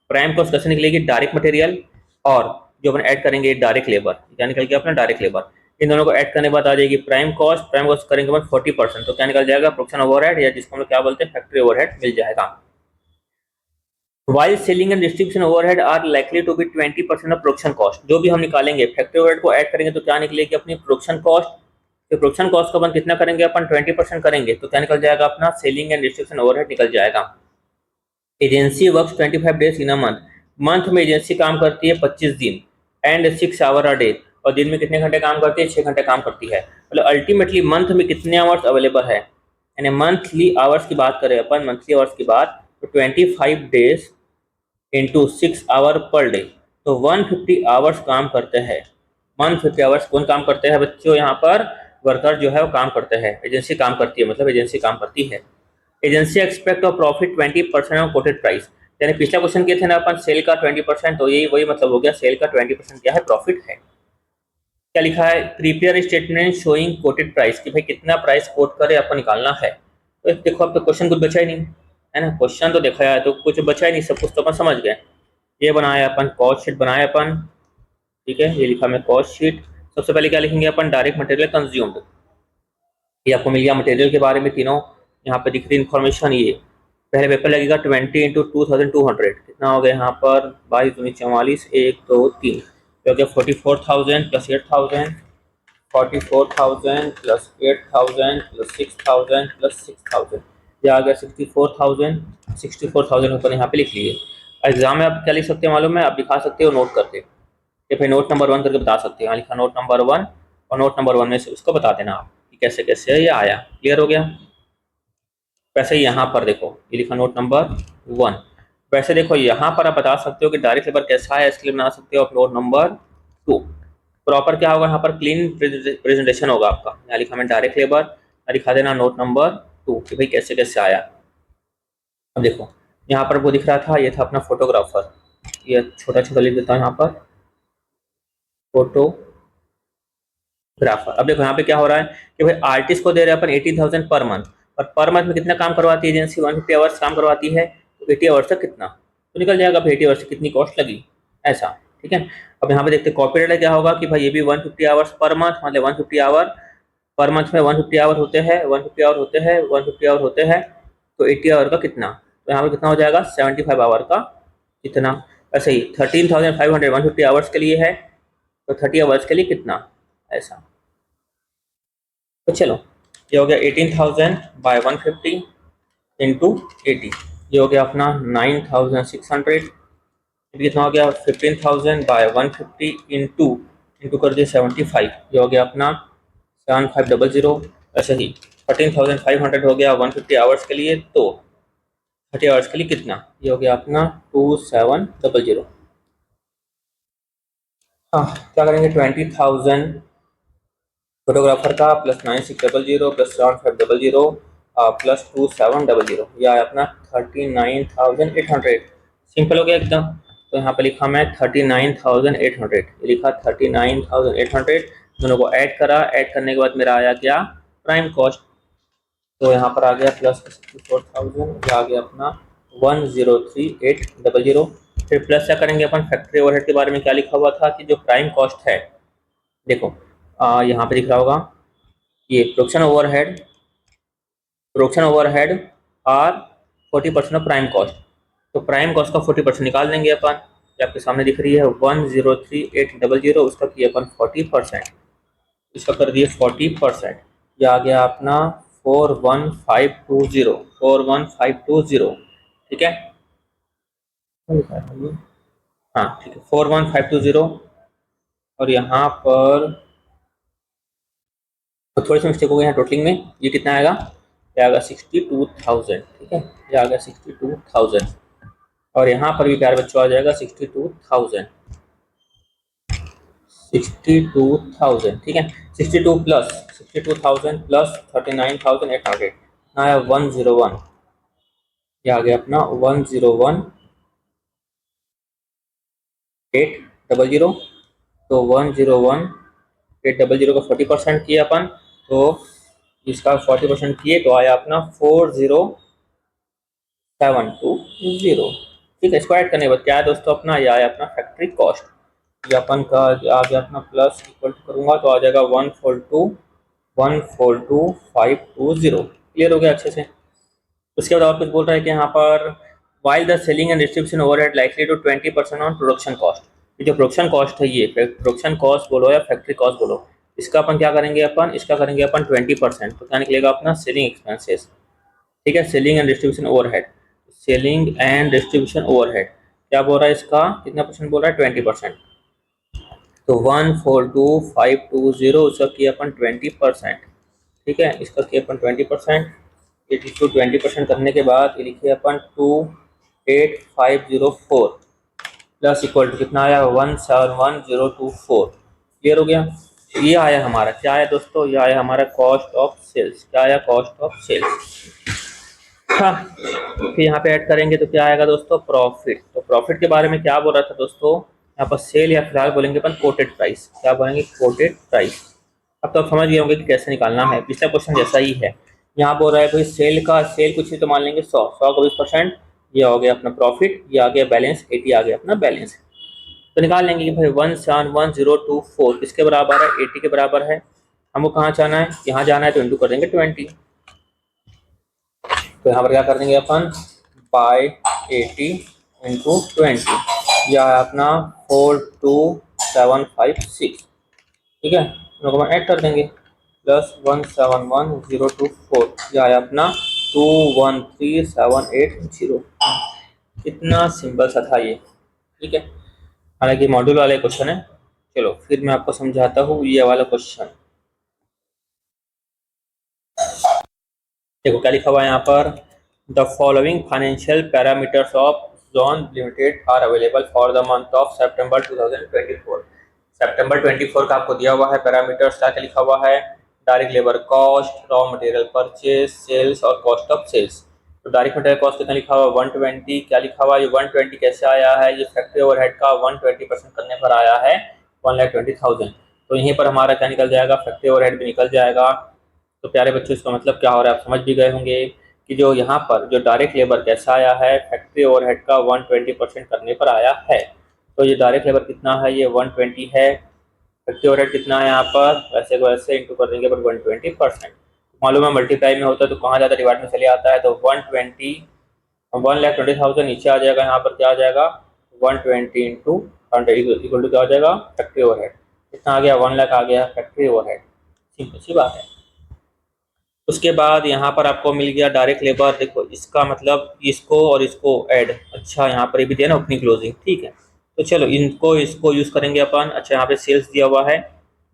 प्राइम कॉस्ट कैसे निकलेगी, डायरेक्ट मटेरियल और जो अपन ऐड करेंगे डायरेक्ट लेबर, क्या निकल गया अपना डायरेक्ट लेबर। इन दोनों को ऐड करने के बाद आ जाएगी प्राइम कॉस्ट करेंगे अपन 40%, तो क्या निकल जाएगा, प्रोडक्शन ओवरहेड, या जिसको हम लोग क्या बोलते हैं, फैक्ट्री ओवरहेड मिल जाएगा। While selling and distribution overhead are likely to be 20% of production cost, जो भी हम निकालेंगे फैक्ट्री ओवरहेड को ऐड करेंगे तो क्या निकलेगी अपनी प्रोडक्शन कॉस्ट। तो प्रोडक्शन कॉस्ट को अपन कितना करेंगे, अपन 20% करेंगे, तो क्या निकल जाएगा अपना, सेलिंग एंड डिस्ट्रीब्यूशन ओवरहेड निकल जाएगा। Agency works 25 days in a month, month में एजेंसी काम करती है 25 दिन, एंड 6 आवर अ डे, और दिन में कितने घंटे काम करती है, 6 घंटे काम करती है। मतलब अल्टीमेटली मंथ में कितने आवर्स अवेलेबल है, यानी मंथली आवर्स की बात करें अपन, मंथली आवर्स की बात, तो 25 days into 6 hour per day, तो 150 आवर्स काम करते हैं। 150 आवर्स कौन काम करते हैं बच्चों, यहाँ पर वर्कर जो है वो काम करते हैं, एजेंसी काम करती है, मतलब एजेंसी काम करती है। Agency expect of profit 20% of coated price, यानी पिछला क्वेश्चन किए थे ना अपन सेल का 20%, तो यही वही मतलब हो गया, सेल का 20% क्या है, प्रॉफिट है। क्या लिखा है, prepare statement showing coated price, कि भाई कितना प्राइस कोट करे आपको निकालना है। तो देखो अब तो क्वेश्चन कुछ बचा ही नहीं है ना, क्वेश्चन तो देखा जाए तो कुछ बचा ही नहीं, सब कुछ तो अपन समझ गए। ये बनाया अपन, कॉस्ट शीट बनाया अपन, ठीक है, ये लिखा मैं कॉस्ट शीट। सबसे पहले क्या लिखेंगे अपन, डायरेक्ट मटेरियल कंज्यूम्ड, ये आपको मिल गया मटेरियल के बारे में तीनों यहाँ पे दिख रही इन्फॉर्मेशन। ये पहले पेपर लगेगा 20 इंटू 2200, कितना हो गया यहाँ पर, 22 1 2 3, तो हो गया 44,000 प्लस 8,000, 44,000 प्लस 8,000 प्लस 6,000 प्लस 6,000, ये आ गया 64,000। 64,000 ऊपर यहाँ पे लिख लिए। एग्जाम में आप क्या लिख सकते हैं मालूम है, आप दिखा सकते हो नोट करके, या फिर नोट नंबर 1 करके बता सकते हो, यहाँ लिखा नोट नंबर 1, और नोट नंबर 1 में से उसको बता देना आप कि कैसे कैसे ये आया। क्लियर हो गया। वैसे यहाँ पर देखो ये लिखा नोट नंबर 1, वैसे देखो यहाँ पर आप बता सकते हो कि डायरेक्ट लेबर कैसा है, इसके लिए बना सकते हो आप नोट नंबर 2। प्रॉपर क्या होगा यहाँ पर, क्लीन प्रेजेंटेशन होगा आपका, यहाँ लिखा मैं डायरेक्ट लेबर, दिखा देना नोट नंबर 2 कि भाई कैसे कैसे आया। अब देखो यहाँ पर वो दिख रहा था, ये था अपना फोटोग्राफर, ये छोटा छोटा लिख देता हूँ यहाँ पर, फोटोग्राफर। अब देखो यहाँ पे क्या हो रहा है कि भाई आर्टिस्ट को दे रहे हैं अपन 18,000 पर मंथ, और पर मंथ में कितना काम करवाती है एजेंसी, 150 आवर्स काम करवाती है, तो 80 आवर्स तक कितना, तो निकल जाएगा 80 आवर्स से कितनी कॉस्ट लगी ऐसा, ठीक है। अब यहाँ पे देखते हैं कॉपीराइट क्या होगा कि भाई ये भी 150 आवर्स पर मंथ, मतलब 150 आवर पर मंथ में 150 आवर होते हैं, 150 आवर होते हैं, 150 आवर होते हैं, तो 80 आवर का कितना, तो यहाँ पे कितना हो जाएगा 75 आवर का कितना। ऐसे ही 13,500 150 आवर्स के लिए है, तो 30 आवर्स के लिए कितना ऐसा। तो चलो ये हो गया 18,000 बाय 150 इंटू 80, ये हो गया अपना 9,600, कितना हो गया 15,000 बाय 150 इंटू कर दिया 75, ये हो गया अपना 7500। ऐसे ही 13,500 हो गया 150 आवर्स के लिए, तो 30 आवर्स के लिए कितना, ये हो गया अपना 2700। हाँ क्या करेंगे, 20,000 फोटोग्राफर का प्लस 9600 प्लस 7500 प्लस 2700, यह अपना 39,800। सिंपल हो गया एकदम। तो यहाँ पे लिखा मैं 39,800, लिखा 39,800, दोनों को ऐड करा, ऐड करने के बाद मेरा आया क्या प्राइम कॉस्ट। तो यहाँ पर आ गया प्लस 64,000, आ गया अपना 103,800। फिर प्लस क्या करेंगे अपन, फैक्ट्री ओवरहेड के बारे में क्या लिखा हुआ था कि जो प्राइम कॉस्ट है, देखो यहाँ पे दिख रहा होगा ये production overhead are 40% of prime cost. तो प्राइम कॉस्ट का 40% निकाल देंगे अपन, ये आपके सामने दिख रही है 103,800, उसका किया अपन 40%, इसका कर दिए 40%, ये आ गया अपना 41520। ठीक है, हाँ ठीक है 41520। और यहाँ पर तो थोड़ी सी मिस्टेक हो गई यहाँ टोटलिंग में, ये कितना आएगा, ये आएगा 62,000। ठीक है, ये आ गया 62,000। और यहाँ पर भी प्यारे बच्चों आ जाएगा 62,000, 62,000। ठीक है, 62,000 प्लस 39,800 आया 101, ये आ गया अपना 101,800। तो 101,800 का 40% किया अपन, तो इसका 40% किए तो आया अपना 40,720। ठीक है, इसको ऐड करने के बाद क्या है दोस्तों अपना, ये आया अपना फैक्ट्री कॉस्ट। ये अपन का आ गया अपना प्लस इक्वल टू करूँगा तो आ जाएगा 142,142,520। क्लियर हो गया अच्छे से। उसके बाद और कुछ बोल रहा है कि यहाँ पर while the selling and distribution overhead likely to 20% on production cost. ये जो प्रोडक्शन कॉस्ट है, ये प्रोडक्शन कॉस्ट बोलो या फैक्ट्री कॉस्ट बोलो, इसका अपन क्या करेंगे अपन, इसका करेंगे अपन 20%। तो क्या निकलेगा अपना सेलिंग एक्सपेंसेस। ठीक है, selling and distribution overhead, selling and distribution overhead क्या बोल रहा है, इसका कितना परसेंट बोल रहा है, 20%। तो 142,520 उसका किया अपन 20%। ठीक है, इसका किया अपन 20%। ये इसको 20% करने के बाद ये लिखिए अपन 28,504 प्लस इक्वल टू कितना आया 171,024। क्लियर हो गया। ये आया हमारा, क्या आया दोस्तों, ये आया हमारा कॉस्ट ऑफ सेल्स। क्या आया, कॉस्ट ऑफ सेल्स। हाँ, फिर यहाँ पे ऐड करेंगे तो क्या आएगा दोस्तों, प्रॉफिट। तो प्रॉफिट के बारे में क्या बोल रहा था दोस्तों, यहाँ पर सेल या फिलहाल बोलेंगे अपन कोटेड प्राइस। क्या बोलेंगे, कोटेड प्राइस। अब तो आप समझ गए होंगे कि कैसे निकालना है, पिछला क्वेश्चन जैसा ही है। यहाँ बोल रहा है भाई सेल कुछ ही तो मान लेंगे 100 का 20%, ये हो गया अपना प्रॉफिट, ये आ गया बैलेंस, 80 आ गया अपना बैलेंस। तो निकाल लेंगे कि भाई 171,024 किसके बराबर है, 80 के बराबर है। हमको कहाँ जाना है, यहाँ जाना है तो इंटू कर देंगे 20। तो यहाँ पर क्या कर देंगे अपन, बाय 80 इंटू 20, यह है अपना 42756। ठीक है, दोनों ऐड कर देंगे, प्लस 171,024, यह है अपना 213,780। कितना सिंपल सा था ये। ठीक है, हालांकि मॉड्यूल वाले क्वेश्चन है। चलो फिर मैं आपको समझाता हूँ ये वाला क्वेश्चन। देखो क्या लिखा हुआ है यहाँ पर, the following financial parameters of Zone Limited are available for the month of September 2024। सितंबर 24 का आपको दिया हुआ है पैरामीटर्स, क्या लिखा हुआ है, direct labour cost, raw material purchase, sales और कॉस्ट ऑफ सेल्स। तो डायरेक्ट मटेरियल कॉस्ट कितना लिखा हुआ है 120। क्या लिखा हुआ है, ये 120 कैसे आया है, ये फैक्ट्री ओवरहेड का 120% करने पर आया है 1,20,000। तो यहीं पर हमारा क्या निकल जाएगा, फैक्ट्री ओवरहेड भी निकल जाएगा। तो प्यारे बच्चों इसका मतलब क्या हो रहा है, आप समझ भी गए होंगे कि जो यहाँ पर जो डायरेक्ट लेबर कैसा आया है, फैक्ट्री ओवरहेड का 120% करने पर आया है। तो ये डायरेक्ट लेबर कितना है, ये 120 है। फैक्ट्री ओवरहेड कितना है यहाँ पर, वैसे को वैसे इंटू कर देंगे पर 120%। मालूम है मल्टीप्लाई में होता है तो कहाँ जाता है, डिवाइड में चले आता है। तो 1,20,000 नीचे आ जाएगा, यहाँ पर क्या आ जाएगा 120 इंटू 100 इक्वल टू क्या हो जाएगा, फैक्ट्री ओवरहेड। कितना आ गया, 1 लाख आ गया फैक्ट्री ओवरहेड। सिंपल सी बात है। उसके बाद यहाँ पर आपको मिल गया डायरेक्ट लेबर। देखो इसका मतलब इसको और इसको ऐड, अच्छा यहाँ पर ये भी दिया ना ओपनिंग क्लोजिंग, ठीक है। तो चलो इसको यूज़ करेंगे अपन। अच्छा यहाँ पे सेल्स दिया हुआ है,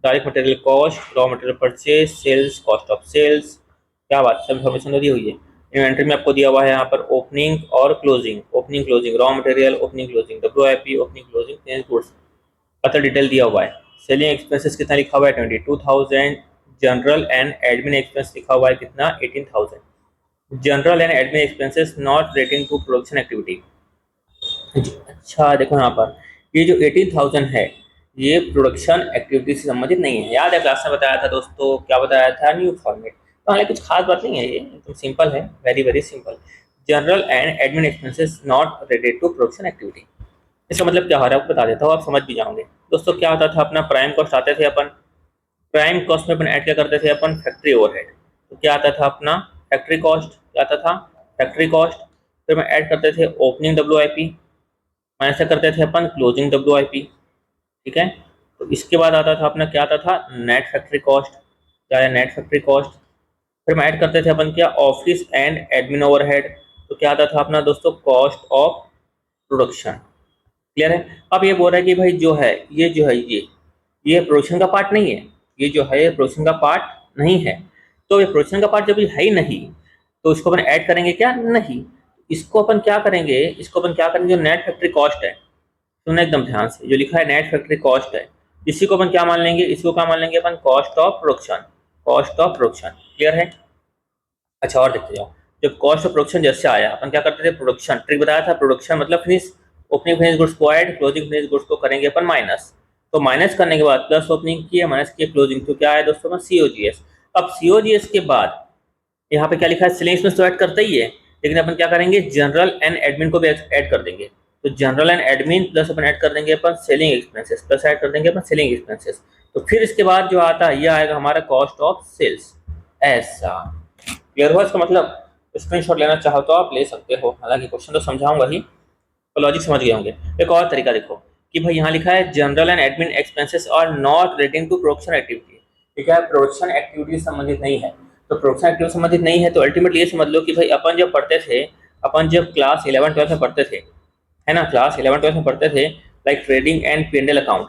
direct material cost, raw material purchase, sales, cost of sales. क्या बात, सब इन्फॉर्मेशन दी हुई है। इन्वेंट्री में आपको दिया हुआ है यहाँ पर ओपनिंग और closing, opening closing raw material, opening closing WIP, opening closing finished goods, पता डिटेल दिया हुआ है। सेलिंग एक्सपेंसेस कितना लिखा हुआ है 22,000। जनरल एंड एडमिन एक्सपेंस लिखा हुआ है कितना 18,000। General and admin expenses not relating to production activity. अच्छा देखो यहाँ पर ये जो 18,000 है ये प्रोडक्शन एक्टिविटी से संबंधित नहीं है। याद है क्लास में बताया था दोस्तों, क्या बताया था, न्यू फॉर्मेट। हालांकि कुछ खास बात नहीं है, ये एकदम सिंपल है, very very simple. General and admin expenses not related to production activity. इसका मतलब क्या हो रहा है आपको बता देता हूँ, आप समझ भी जाओगे। दोस्तों क्या होता था, अपना प्राइम कॉस्ट आते थे अपन, प्राइम कॉस्ट में अपन ऐड क्या करते थे अपन, फैक्ट्री ओवरहेड। तो क्या आता था अपना फैक्ट्री कॉस्ट, क्या आता था फैक्ट्री कॉस्ट। फिर में ऐड करते थे ओपनिंग WIP, माइनस क्या करते थे अपन क्लोजिंग WIP, ठीक है। तो इसके बाद आता था अपना क्या आता था नेट फैक्ट्री कॉस्ट, क्या है नेट फैक्ट्री कॉस्ट। फिर में ऐड करते थे अपन क्या ऑफिस एंड एडमिन ओवरहेड, तो क्या आता था अपना दोस्तों कॉस्ट ऑफ प्रोडक्शन। क्लियर है। अब ये बोल रहा है कि भाई जो है ये जो है ये प्रोडक्शन का पार्ट नहीं है, ये जो है ये प्रोडक्शन का पार्ट नहीं है। तो ये प्रोडक्शन का पार्ट जब ये है ही नहीं तो इसको अपन ऐड करेंगे क्या, नहीं। इसको अपन क्या करेंगे, इसको अपन क्या करेंगे, जो नेट फैक्ट्री कॉस्ट है, सुनना एकदम ध्यान से, जो लिखा है नेट फैक्ट्री कॉस्ट है, इसी को अपन क्या मान लेंगे, इसको क्या मान लेंगे अपन cost of production, cost of production. Clear है। अच्छा और देखते जाओ, जब कॉस्ट ऑफ प्रोडक्शन जैसे आया अपन क्या करते थे, प्रोडक्शन ट्रिक बताया था, प्रोडक्शन मतलब फिनिश, ओपनिंग फिनिश गुड्स को ऐड, क्लोजिंग फिनिश गुड्स को करेंगे अपन माइनस। तो माइनस करने के बाद प्लस ओपनिंग किया, माइनस किया क्लोजिंग, तो क्या है दोस्तों में COGS। अब COGS के बाद यहाँ पे क्या लिखा है, सेलिंग एक्सपेंस तो ऐड करते ही है, लेकिन अपन क्या करेंगे जनरल एंड एडमिन को भी ऐड कर देंगे। तो general and admin plus upon add कर देंगे अपन सेलिंग एक्सपेंसेस, प्लस ऐड कर देंगे अपन सेलिंग एक्सपेंसेस। तो फिर इसके बाद जो आता है ये आएगा हमारा कॉस्ट ऑफ सेल्स। ऐसा क्लियर हुआ इसका मतलब। स्क्रीनशॉट लेना चाहो तो आप ले सकते हो, हालांकि क्वेश्चन तो समझाऊंगा ही, तो लॉजिक समझ गए होंगे। एक और तरीका देखो कि भाई यहाँ लिखा है general and admin expenses are not relating to production activity, ठीक है, प्रोडक्शन एक्टिविटी से संबंधित नहीं है। तो प्रोडक्शन एक्टिविटी संबंधित नहीं है तो अल्टीमेटली ये समझ लो कि भाई अपन जब पढ़ते थे, अपन जब क्लास 11-12 में पढ़ते थे, है ना, क्लास 11-12 में पढ़ते थे like trading and P&L account,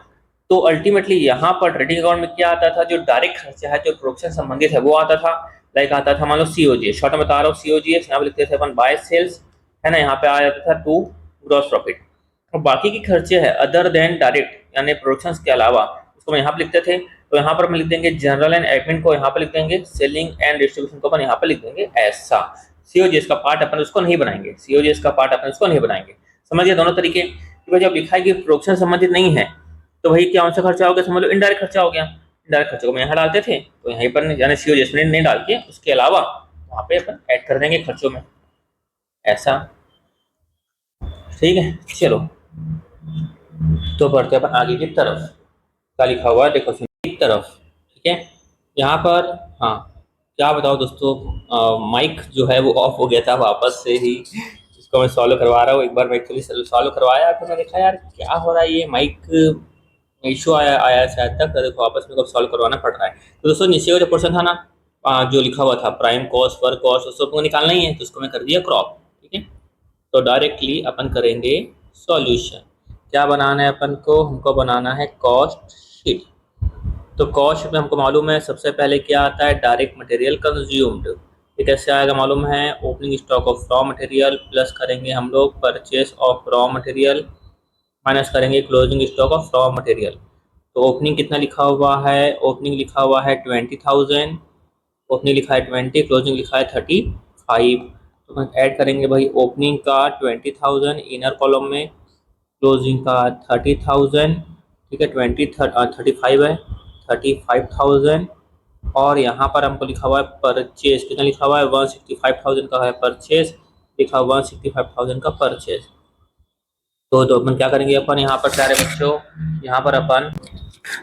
तो अल्टीमेटली यहाँ पर ट्रेडिंग अकाउंट में क्या आता था, जो डायरेक्ट खर्चा है जो प्रोडक्शन संबंधित है वो आता था। लाइक आता था मान लो COGS, शॉर्ट में बता रहा हूँ COGS, यहाँ पे लिखते थे अपन बाय सेल्स, है ना, यहाँ पे आ जाता था टू ग्रॉस प्रॉफिट। और बाकी के खर्चे है अदर देन डायरेक्ट यानी प्रोडक्शन के अलावा, उसको हम यहाँ पे लिखते थे। तो यहाँ पर हम लिख देंगे जनरल एंड एडमिन को, यहाँ पे लिख देंगे सेलिंग एंड डिस्ट्रीब्यूशन को अपन यहाँ पे लिख देंगे ऐसा। COGS का पार्ट अपन उसको नहीं बनाएंगे, COGS का पार्ट अपन उसको नहीं बनाएंगे। समझिए दोनों तरीके कि भाई जब लिखा है कि प्रोडक्शन संबंधित नहीं है तो भाई क्या कौन सा खर्चा हो गया, समझ लो इनडायरेक्ट खर्चा हो गया। इनडायरेक्ट खर्चे को हम यहाँ डालते थे तो यहीं पर यानी COGS में नहीं डाल के उसके अलावा वहाँ पे अपन ऐड कर देंगे खर्चों में ऐसा। ठीक है चलो तो बढ़ते हैं अपन आगे की तरफ। क्या लिखा हुआ है देखो की तरफ, ठीक है। यहाँ पर हाँ क्या बताओ दोस्तों, माइक जो है वो ऑफ हो गया था वापस से ही, इसको मैं सॉल्व करवा रहा हूँ। एक बार मैं एक्चुअली सॉल्व करवाया तो मैं देखा यार क्या हो रहा है, ये माइक इशू आया आया शायद तक, तो देखो वापस मेरे को सॉल्व करवाना पड़ रहा है। तो दोस्तों नीचे का जो पोर्शन था ना, जो लिखा हुआ था प्राइम कॉस्ट पर कॉस्ट, उसको निकालना ही है तो उसको मैं कर दिया क्रॉप, ठीक है। तो डायरेक्टली अपन करेंगे सॉल्यूशन। क्या बनाना है अपन को, हमको बनाना है कॉस्ट शीट। तो कॉस्ट में हमको मालूम है सबसे पहले क्या आता है, डायरेक्ट मटेरियल कंज्यूम्ड। ये कैसे आएगा मालूम है, opening stock of raw material plus करेंगे हम लोग purchase of raw material minus करेंगे closing stock of raw material. तो ओपनिंग कितना लिखा हुआ है, ओपनिंग लिखा हुआ है 20,000, ओपनिंग लिखा है 20, क्लोजिंग लिखा है 35। तो हम ऐड करेंगे भाई ओपनिंग का 20,000 इनर कॉलम में, क्लोजिंग का 30,000, ठीक है, 35 है 35,000। और यहाँ पर हमको लिखा हुआ है परचेज, कितना लिखा हुआ है 165,000 का है परचेज, लिखा हुआ 165,000 का परचेज। तो अपन क्या करेंगे अपन यहाँ पर सारे बच्चों, यहाँ पर अपन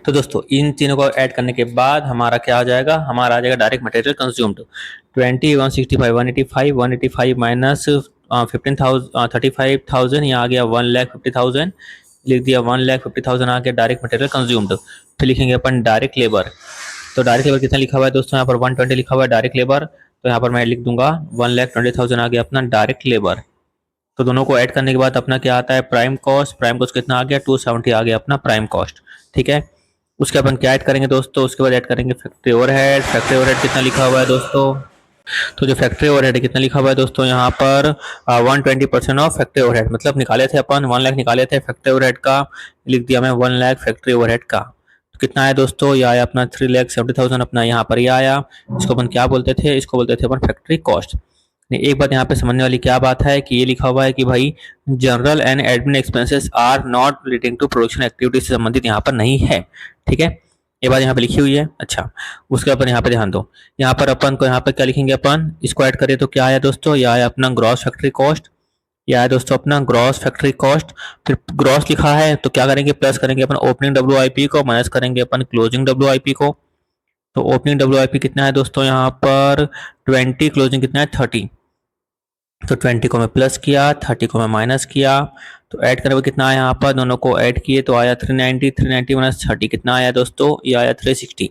तो दोस्तों इन तीनों को ऐड करने के बाद हमारा क्या आ जाएगा, हमारा आ जाएगा डायरेक्ट मटेरियल कंज्यूम्ड 20, 165, 185, 185 माइनस 15,000 35,000, यहाँ आ गया 1,50,000, लिख दिया 1,50,000 आ गया डायरेक्ट मटेरियल कंज्यूम्ड। फिर लिखेंगे अपन डायरेक्ट लेबर। तो डायरेक्ट लेबर कितना लिखा हुआ है दोस्तों, यहाँ पर 120 लिखा हुआ है डायरेक्ट लेबर, तो यहाँ पर मैं लिख दूंगा 1,20,000 आ गया अपना डायरेक्ट लेबर। तो दोनों को ऐड करने के बाद अपना क्या आता है प्राइम कॉस्ट, प्राइम कॉस्ट कितना आ गया 270 आ गया अपना प्राइम कॉस्ट, ठीक है। उसके अपन क्या ऐड करेंगे दोस्तों, उसके बाद ऐड करेंगे फैक्ट्री ओवरहेड। फैक्ट्री ओवरहेड कितना लिखा हुआ है दोस्तों, तो जो फैक्ट्री ओवरहेड कितना लिखा हुआ है दोस्तों, यहाँ पर 120% ऑफ फैक्ट्री ओवरहेड, मतलब निकाले थे अपन 1 लाख निकाले थे फैक्ट्री ओवरहेड का, लिख दिया मैं 1 लाख फैक्ट्री ओवरहेड का। तो कितना आया दोस्तों, ये आया अपना 3,70,000 अपना यहाँ पर ये आया। इसको अपन क्या बोलते थे, इसको बोलते थे अपन फैक्ट्री कॉस्ट। एक बात यहाँ पे समझने वाली क्या बात है कि ये लिखा हुआ है कि भाई general and admin expenses are not relating to production activity से संबंधित यहाँ पर नहीं है, ठीक है। ये बात यहाँ पे लिखी हुई है। अच्छा, उसके अपन यहाँ पे ध्यान दो, यहाँ पर अपन को यहाँ पे क्या लिखेंगे, अपन इसको ऐड करें तो क्या आया दोस्तों, ये आया अपना ग्रॉस फैक्ट्री कॉस्ट, ये आया दोस्तों अपना ग्रॉस फैक्ट्री कॉस्ट। फिर ग्रॉस लिखा है तो क्या करेंगे, प्लस करेंगे अपन ओपनिंग डब्ल्यू को, माइनस करेंगे अपन क्लोजिंग डब्ल्यू को। तो ओपनिंग डब्ल्यू कितना है दोस्तों यहाँ पर 20, क्लोजिंग कितना है 30। तो 20 को मैं प्लस किया, 30 को मैं माइनस किया, तो ऐड करने में कितना आया, यहाँ पर दोनों को ऐड किए तो आया 390, 390 माइनस 30 कितना आया दोस्तों, ये आया 360।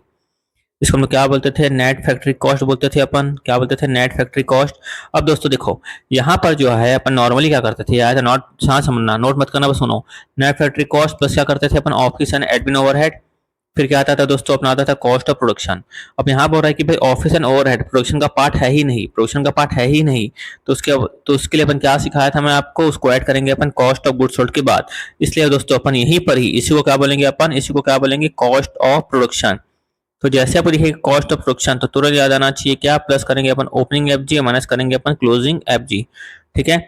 इसको हम लोग क्या बोलते थे, नेट फैक्ट्री कॉस्ट बोलते थे अपन, क्या बोलते थे, नेट फैक्ट्री कॉस्ट। अब दोस्तों देखो, यहाँ पर जो है अपन नॉर्मली क्या करते थे, यार नोट हाँ समझना, नोट मत करना बस सुनो। नेट फैक्ट्री कॉस्ट प्लस क्या करते थे अपन, ऑफिस एंड एडमिन ओवरहेड। फिर क्या आता था दोस्तों, अपना आता था कॉस्ट ऑफ प्रोडक्शन। अब यहाँ बोल रहा है कि भाई ऑफिस एंड ओवरहेड प्रोडक्शन का पार्ट है ही नहीं, प्रोडक्शन का पार्ट है ही नहीं, तो उसके लिए अपन क्या सिखाया था मैं आपको, उसको ऐड करेंगे अपन कॉस्ट ऑफ गुड्स सोल्ड के बाद। इसलिए दोस्तों अपन यहीं पर ही इसी को क्या बोलेंगे, अपन इसी को क्या बोलेंगे, कॉस्ट ऑफ प्रोडक्शन। तो जैसे आप लिखेंगे कॉस्ट ऑफ प्रोडक्शन तो तुरंत याद आना चाहिए क्या, प्लस करेंगे अपन ओपनिंग एफ जी, माइनस करेंगे अपन क्लोजिंग एफ जी। ठीक है,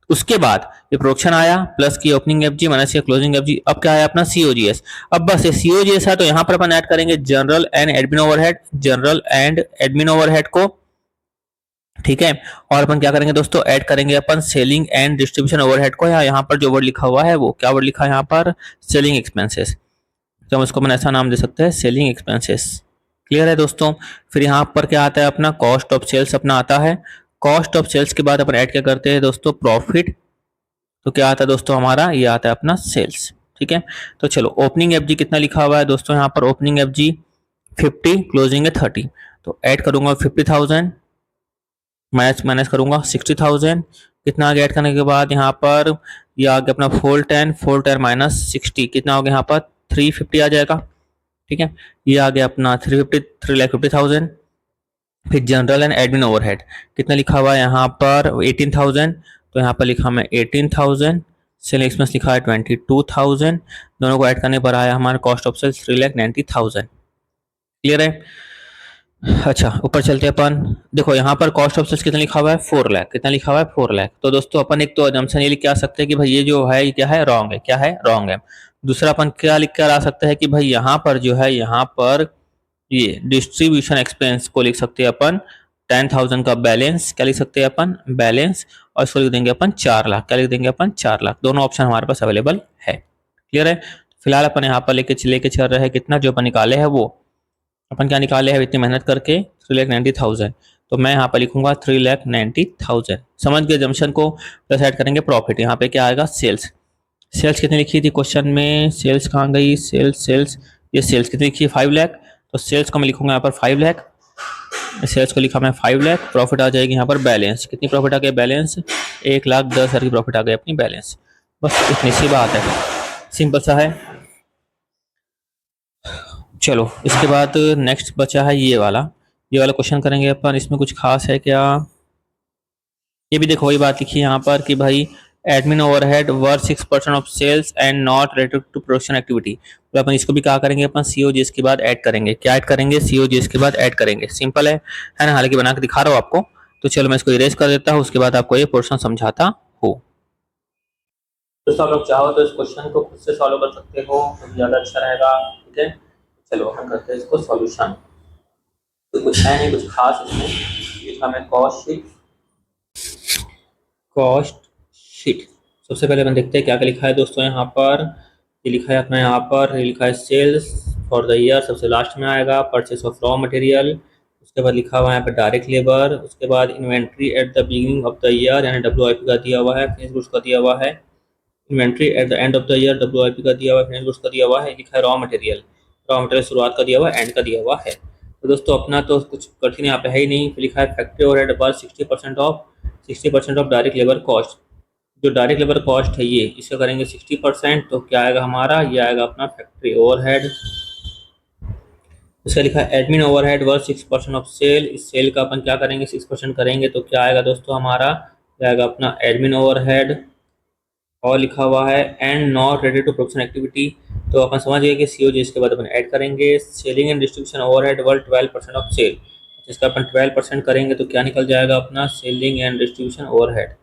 उसके बाद ये प्रोडक्शन आया, प्लस की ओपनिंग एफ जी, माइनस की क्लोजिंग एफ जी। अब क्या है अपना सीओजीएस। अब बस ये सीओजीएस है तो यहाँ पर अपन ऐड करेंगे general and admin overhead, general and admin overhead को। ठीक है, और अपन क्या करेंगे दोस्तों, ऐड करेंगे अपन सेलिंग एंड डिस्ट्रीब्यूशन ओवरहेड को। यहाँ पर जो वर्ड लिखा हुआ है वो क्या वर्ड लिखा है यहाँ पर, सेलिंग एक्सपेंसेस। तो हम इसको अपन ऐसा नाम दे सकते हैं, सेलिंग एक्सपेंसेस। क्लियर है दोस्तों। फिर यहाँ पर क्या आता है अपना, कॉस्ट ऑफ सेल्स अपना आता है। कॉस्ट ऑफ सेल्स के बाद अपन ऐड क्या करते हैं दोस्तों, प्रॉफिट। तो क्या आता है दोस्तों हमारा, ये आता है अपना सेल्स। ठीक है, तो चलो ओपनिंग एफ जी कितना लिखा हुआ है दोस्तों, यहाँ पर ओपनिंग एफ जी 50, क्लोजिंग है 30। तो ऐड करूंगा 50,000, माइनस माइनस करूंगा 60,000। कितना आगे ऐड करने के बाद यहाँ पर ये आ गया अपना 410 माइनस 60 कितना हो गया यहाँ पर 350 आ जाएगा। ठीक है, ये आ गया अपना 3,50,000। फिर जनरल एंड एडमिन ओवरहेड कितना लिखा हुआ है यहाँ पर 18,000। तो यहाँ पर लिखा मैं 18,000। सेल एक्सपेंस लिखा है 22,000। दोनों को ऐड करने पर आया हमारा कॉस्ट ऑफ सेल्स 3,90,000। क्लियर है। अच्छा, ऊपर चलते हैं अपन। देखो यहाँ पर कॉस्ट ऑफ सेल्स कितना लिखा हुआ है 4 लाख, कितना लिखा हुआ है 4 लाख। तो दोस्तों अपन एक तो अजम्पशन ये लिख के आ सकते हैं कि भाई ये जो है ये क्या है, रॉन्ग है, क्या है, रॉन्ग है। दूसरा अपन क्या लिख कर आ सकते हैं कि भाई यहाँ पर जो है, यहाँ पर ये डिस्ट्रीब्यूशन एक्सपेंस को लिख सकते हैं अपन 10,000 का बैलेंस, क्या लिख सकते हैं अपन, बैलेंस। और इसको लिख देंगे अपन 4 लाख, क्या लिख देंगे अपन 4 लाख। दोनों ऑप्शन हमारे पास अवेलेबल है। क्लियर है। फिलहाल अपन यहाँ पर लेके चल रहे हैं कितना, जो अपन निकाले हैं वो अपन क्या निकाले हैं इतनी मेहनत करके 3,90,000। तो मैं यहाँ पर लिखूंगा 3,90,000। समझ गए जंक्शन को। प्लस ऐड करेंगे प्रॉफिट, यहाँ पे क्या आएगा, सेल्स। सेल्स कितनी लिखी थी क्वेश्चन में, सेल्स कहाँ गई, सेल्स सेल्स, ये सेल्स कितनी लिखी है 5 लाख। तो सेल्स को मैं लिखूंगा यहाँ पर 5 लाख, सेल्स को लिखा मैं 5 लाख। प्रॉफिट आ जाएगी यहाँ पर बैलेंस, कितनी प्रॉफिट आ गया बैलेंस, 1,10,000 की प्रॉफिट आ गई अपनी बैलेंस। बस इतनी सी बात है, सिंपल सा है। चलो इसके बाद नेक्स्ट बचा है ये वाला, ये वाला क्वेश्चन करेंगे अपन। इसमें कुछ खास है क्या, ये भी देखो वही बात लिखी है यहाँ पर कि भाई admin overhead were 6% of sales and not related to production activity. तो अपन इसको भी क्या करेंगे, अपन सीओजीएस के बाद ऐड करेंगे। क्या ऐड करेंगे, सीओजीएस के बाद ऐड करेंगे। सिंपल है ना, हालांकि बना के दिखा रहा हूँ आपको। तो चलो मैं इसको इरेज कर देता हूँ, उसके बाद आपको ये पोर्शन समझाता हूँ। दोस्तों आप लोग चाहो तो इस क्वेश्चन को खुद से सॉल्व कर सकते हो, तो ज़्यादा अच्छा रहेगा। ठीक है, चलो अपन करते हैं इसको सॉल्यूशन। तो कुछ है नहीं कुछ खास इसमें, लिखा मैं कॉस्ट शीट, कॉस्ट शीट। सबसे पहले अपन देखते हैं क्या क्या लिखा है दोस्तों यहाँ पर। ये लिखा है अपना यहाँ पर, ये लिखा है सेल्स फॉर द ईयर, सबसे लास्ट में आएगा परचेस ऑफ रॉ मटेरियल। उसके बाद लिखा हुआ है यहाँ पर डायरेक्ट लेबर। उसके बाद inventory at the beginning of the year, यानी WIP का दिया हुआ है, फिनिश गुड्स का दिया हुआ है। Inventory at the end of the year, WIP का दिया हुआ है, फिनिश गुड्स का दिया हुआ है। लिखा है रॉ मटेरियल, रॉ मटेरियल शुरुआत का दिया हुआ है, एंड का दिया हुआ है। तो दोस्तों अपना तो कुछ कठिन यहाँ पे है ही नहीं। फिर लिखा है फैक्ट्री ओवरहेड पर 60% ऑफ डायरेक्ट लेबर कॉस्ट। जो डायरेक्ट लेबर कॉस्ट है ये, इसका करेंगे 60%। तो क्या आएगा हमारा, ये आएगा अपना फैक्ट्री ओवरहेड। इसका लिखा है admin overhead worth 6% of sale. इस सेल का अपन क्या करेंगे, 6% करेंगे तो क्या आएगा दोस्तों हमारा, क्या आएगा अपना एडमिन ओवरहेड। और लिखा हुआ है and not related to production activity. तो अपन समझ गए कि सीओजी इसके बाद अपन ऐड करेंगे selling and distribution overhead worth 12% of sale. इसका अपन 12% करेंगे तो क्या निकल जाएगा अपना, सेलिंग एंड डिस्ट्रीब्यूशन ओवरहेड।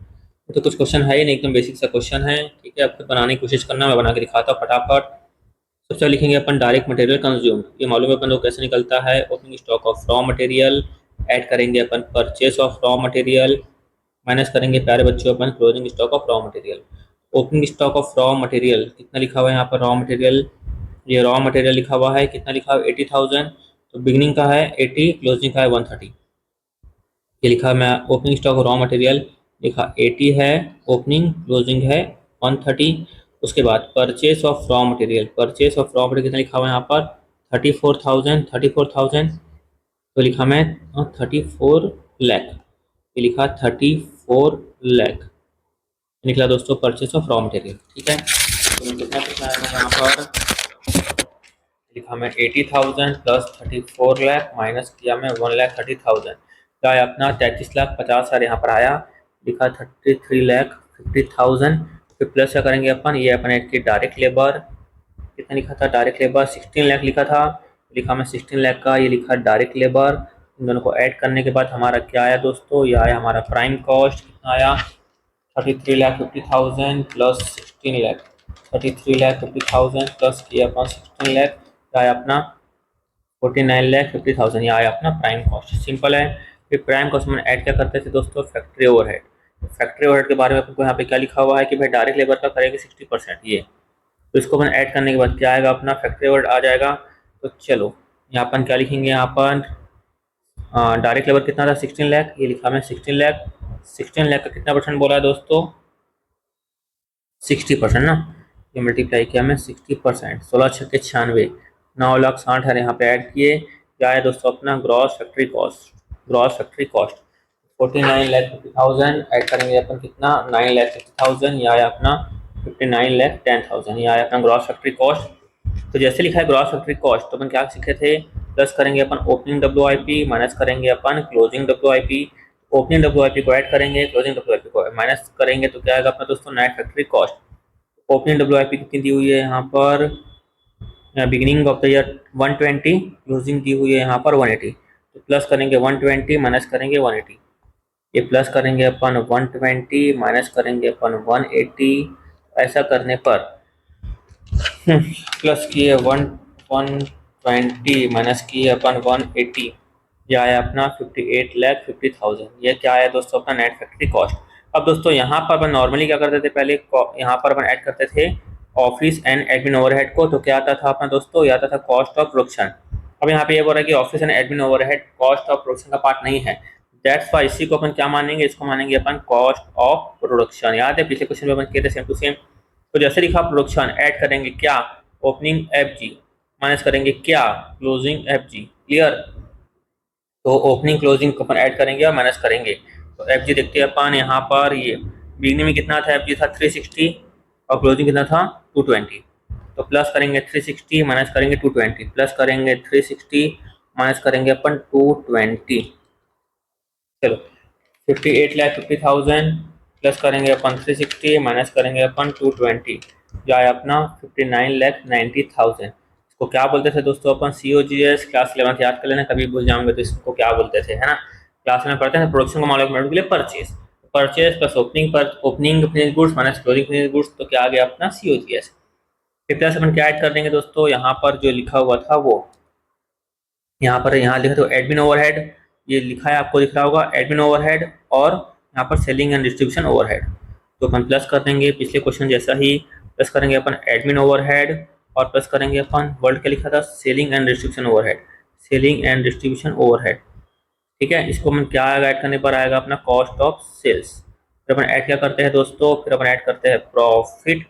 तो कुछ क्वेश्चन है ही नहीं, एकदम बेसिक सा क्वेश्चन है। ठीक है, अब खुद बनाने की कोशिश करना, मैं बना के दिखाता हूँ फटाफट। सबसे लिखेंगे अपन डायरेक्ट मटेरियल कंज्यूम्ड, ये मालूम है अपन को कैसे निकलता है। Opening stock of raw material add करेंगे अपन purchase of raw material minus करेंगे प्यारे बच्चों अपन closing stock of raw material. Opening stock of raw material कितना लिखा हुआ है यहाँ पर रॉ मटेरियल, ये रॉ मटेरियल लिखा हुआ है कितना लिखा हुआ है 80,000, तो बिगिनिंग का है 80, क्लोजिंग का है 130। ये लिखा मैं ओपनिंग स्टॉक रॉ मटेरियल लिखा 80 है, ओपनिंग क्लोजिंग है 130। उसके बाद purchase of raw material, purchase of raw material कितना लिखा हुआ है यहाँ पर 34,000, तो लिखा मैं 34 लाख, ये लिखा 34 लाख निकला दोस्तों परचेस ऑफ रॉ मटेरियल। ठीक है, तो मैं कितना लिखा है यहाँ पर लिखा मैं 80,000 प्लस 34 लाख माइनस किया मैं 1,30,000, क्या है अपना 33,50,000 यहाँ पर आया, लिखा 33,50,000। फिर प्लस क्या करेंगे अपन, ये अपन ऐड की डायरेक्ट लेबर कितना लिखा था, डायरेक्ट लेबर 16 लाख लिखा था, लिखा मैं 16 लाख का, ये लिखा डायरेक्ट लेबर। इन दोनों को ऐड करने के बाद हमारा क्या आया दोस्तों, ये आया हमारा प्राइम कॉस्ट कितना आया 33,50,000 प्लस 16 लाख, 33,50,000 प्लस किया अपन 16 लाख, आया अपना 49,50,000, ये आया अपना प्राइम कॉस्ट। सिंपल है। फिर प्राइम कॉस्ट में ऐड क्या करते थे दोस्तों, फैक्ट्री ओवरहेड। फैक्ट्री ओवरहेड के बारे में आपको यहाँ पे क्या लिखा हुआ है कि भाई डायरेक्ट लेबर का करेंगे 60% ये, तो इसको अपन ऐड करने के बाद क्या आएगा अपना फैक्ट्री ओवरहेड आ जाएगा। तो चलो यहाँ अपन क्या लिखेंगे, यहाँ पर डायरेक्ट लेबर कितना था 16 लाख, ये लिखा मैं 16 लाख, 16 लाख का कितना परसेंट बोला है दोस्तों 60% ना, ये मल्टीप्लाई किया मैं 60%, 16×6 = 96, 9,60,000 यहाँ पे ऐड किए, क्या है दोस्तों अपना gross factory cost, gross factory cost 49,50,000 add करेंगे अपन कितना 9,60,000, यह आया अपना 59,10,000, यह आया अपना ग्रॉस फैक्ट्री कॉस्ट। तो जैसे लिखा है ग्रॉस फैक्ट्री कॉस्ट, तो अपन क्या सीखे थे, प्लस करेंगे अपन ओपनिंग WIP माइनस करेंगे अपन क्लोजिंग WIP, ओपनिंग WIP को ऐड करेंगे, क्लोजिंग WIP को माइनस करेंगे, तो क्या आएगा अपना दोस्तों net factory cost. Opening WIP कितनी दी हुई है यहाँ पर, beginning of the year 120, closing दी हुई है यहाँ पर 180, तो प्लस करेंगे 120 माइनस करेंगे 180, ये प्लस करेंगे अपन 120 माइनस करेंगे अपन 180, ऐसा करने पर प्लस किए 120 माइनस किए अपन 180, ये आया अपना 58,50,000, ये क्या आया दोस्तों अपना नेट फैक्ट्री कॉस्ट। अब दोस्तों यहाँ पर अपन नॉर्मली क्या करते थे, पहले यहाँ पर अपन ऐड करते थे ऑफिस एंड एडमिन ओवरहेड को, तो क्या आता था अपना दोस्तों, ये आता था कॉस्ट ऑफ प्रोडक्शन। अब यहाँ पे ये बोल रहा है कि office and admin overhead cost of production का पार्ट नहीं है, दैट्स वाई इसी को अपन क्या मानेंगे, इसको मानेंगे अपन कॉस्ट ऑफ प्रोडक्शन। याद है पिछले क्वेश्चन में अपन किए थे सेम टू सेम। तो जैसे लिखा प्रोडक्शन ऐड करेंगे क्या ओपनिंग FG माइनस करेंगे क्या क्लोजिंग FG, क्लियर। तो ओपनिंग क्लोजिंग को अपन ऐड करेंगे और माइनस करेंगे, तो FG देखते हैं अपन यहाँ पर, ये बिगनिंग में कितना था FG था 360 और क्लोजिंग कितना था 220, तो प्लस करेंगे 360 माइनस करेंगे 220, प्लस करेंगे 360 माइनस करेंगे अपन 220, चलो 58,50,000 प्लस करेंगे अपन 360 माइनस करेंगे अपन 220, जो आया अपना 59,90,000। इसको क्या बोलते थे दोस्तों अपन COGS, क्लास 11 याद कर लेना, कभी भूल जाओगे तो इसको क्या बोलते थे, है ना। क्लास में पढ़ते हैं प्रोडक्शन को मालूम के लिए परचेज, परचेज प्लस ओपनिंग पर opening finish goods minus closing finish goods, तो क्या आ गया अपना COGS। फिर प्लस अपन क्या ऐड कर देंगे दोस्तों, यहाँ पर जो लिखा हुआ था वो यहाँ पर, यहाँ लिखा तो एडमिन ओवरहेड, ये लिखा है आपको दिख रहा होगा एडमिन ओवरहेड, और यहाँ पर सेलिंग एंड डिस्ट्रीब्यूशन ओवरहेड, तो अपन प्लस कर देंगे पिछले क्वेश्चन जैसा ही, प्लस करेंगे अपन एडमिन ओवरहेड और प्लस करेंगे अपन वर्ड क्या लिखा था selling and distribution overhead, selling and distribution overhead. ठीक है, इसको अपन क्या आएगा ऐड करने पर आएगा अपना कॉस्ट ऑफ सेल्स। फिर अपन ऐड क्या करते हैं दोस्तों, फिर अपन ऐड करते हैं प्रॉफिट,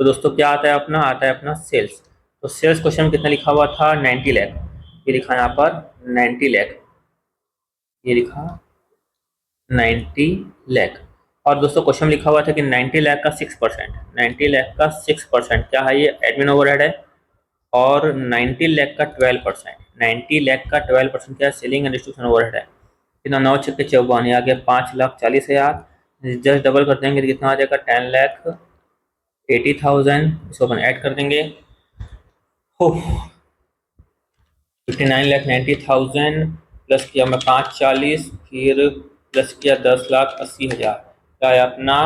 तो दोस्तों क्या आता है अपना, आता है अपना सेल्स। तो सेल्स क्वेश्चन में कितना लिखा हुआ था 90 लाख, ये लिखा यहाँ पर 90 लाख, ये लिखा 90 लाख। और दोस्तों क्वेश्चन में लिखा हुआ था कि 90 लाख का 6%, 90 लाख का 6% क्या है, ये एडमिन ओवरहेड है, और 90 लाख का 12%, 90 लाख का 12% क्या है सेलिंग एंड डिस्ट्रीब्यूशन ओवरहेड है। कितना 9×6 = 54, ये आ गया 5,40,000, जस्ट डबल कर देंगे तो कितना आ जाएगा 10,80,000, इसको अपन ऐड कर देंगे 59,90,000 प्लस किया मैं 540, फिर प्लस किया 10,80,000, क्या है अपना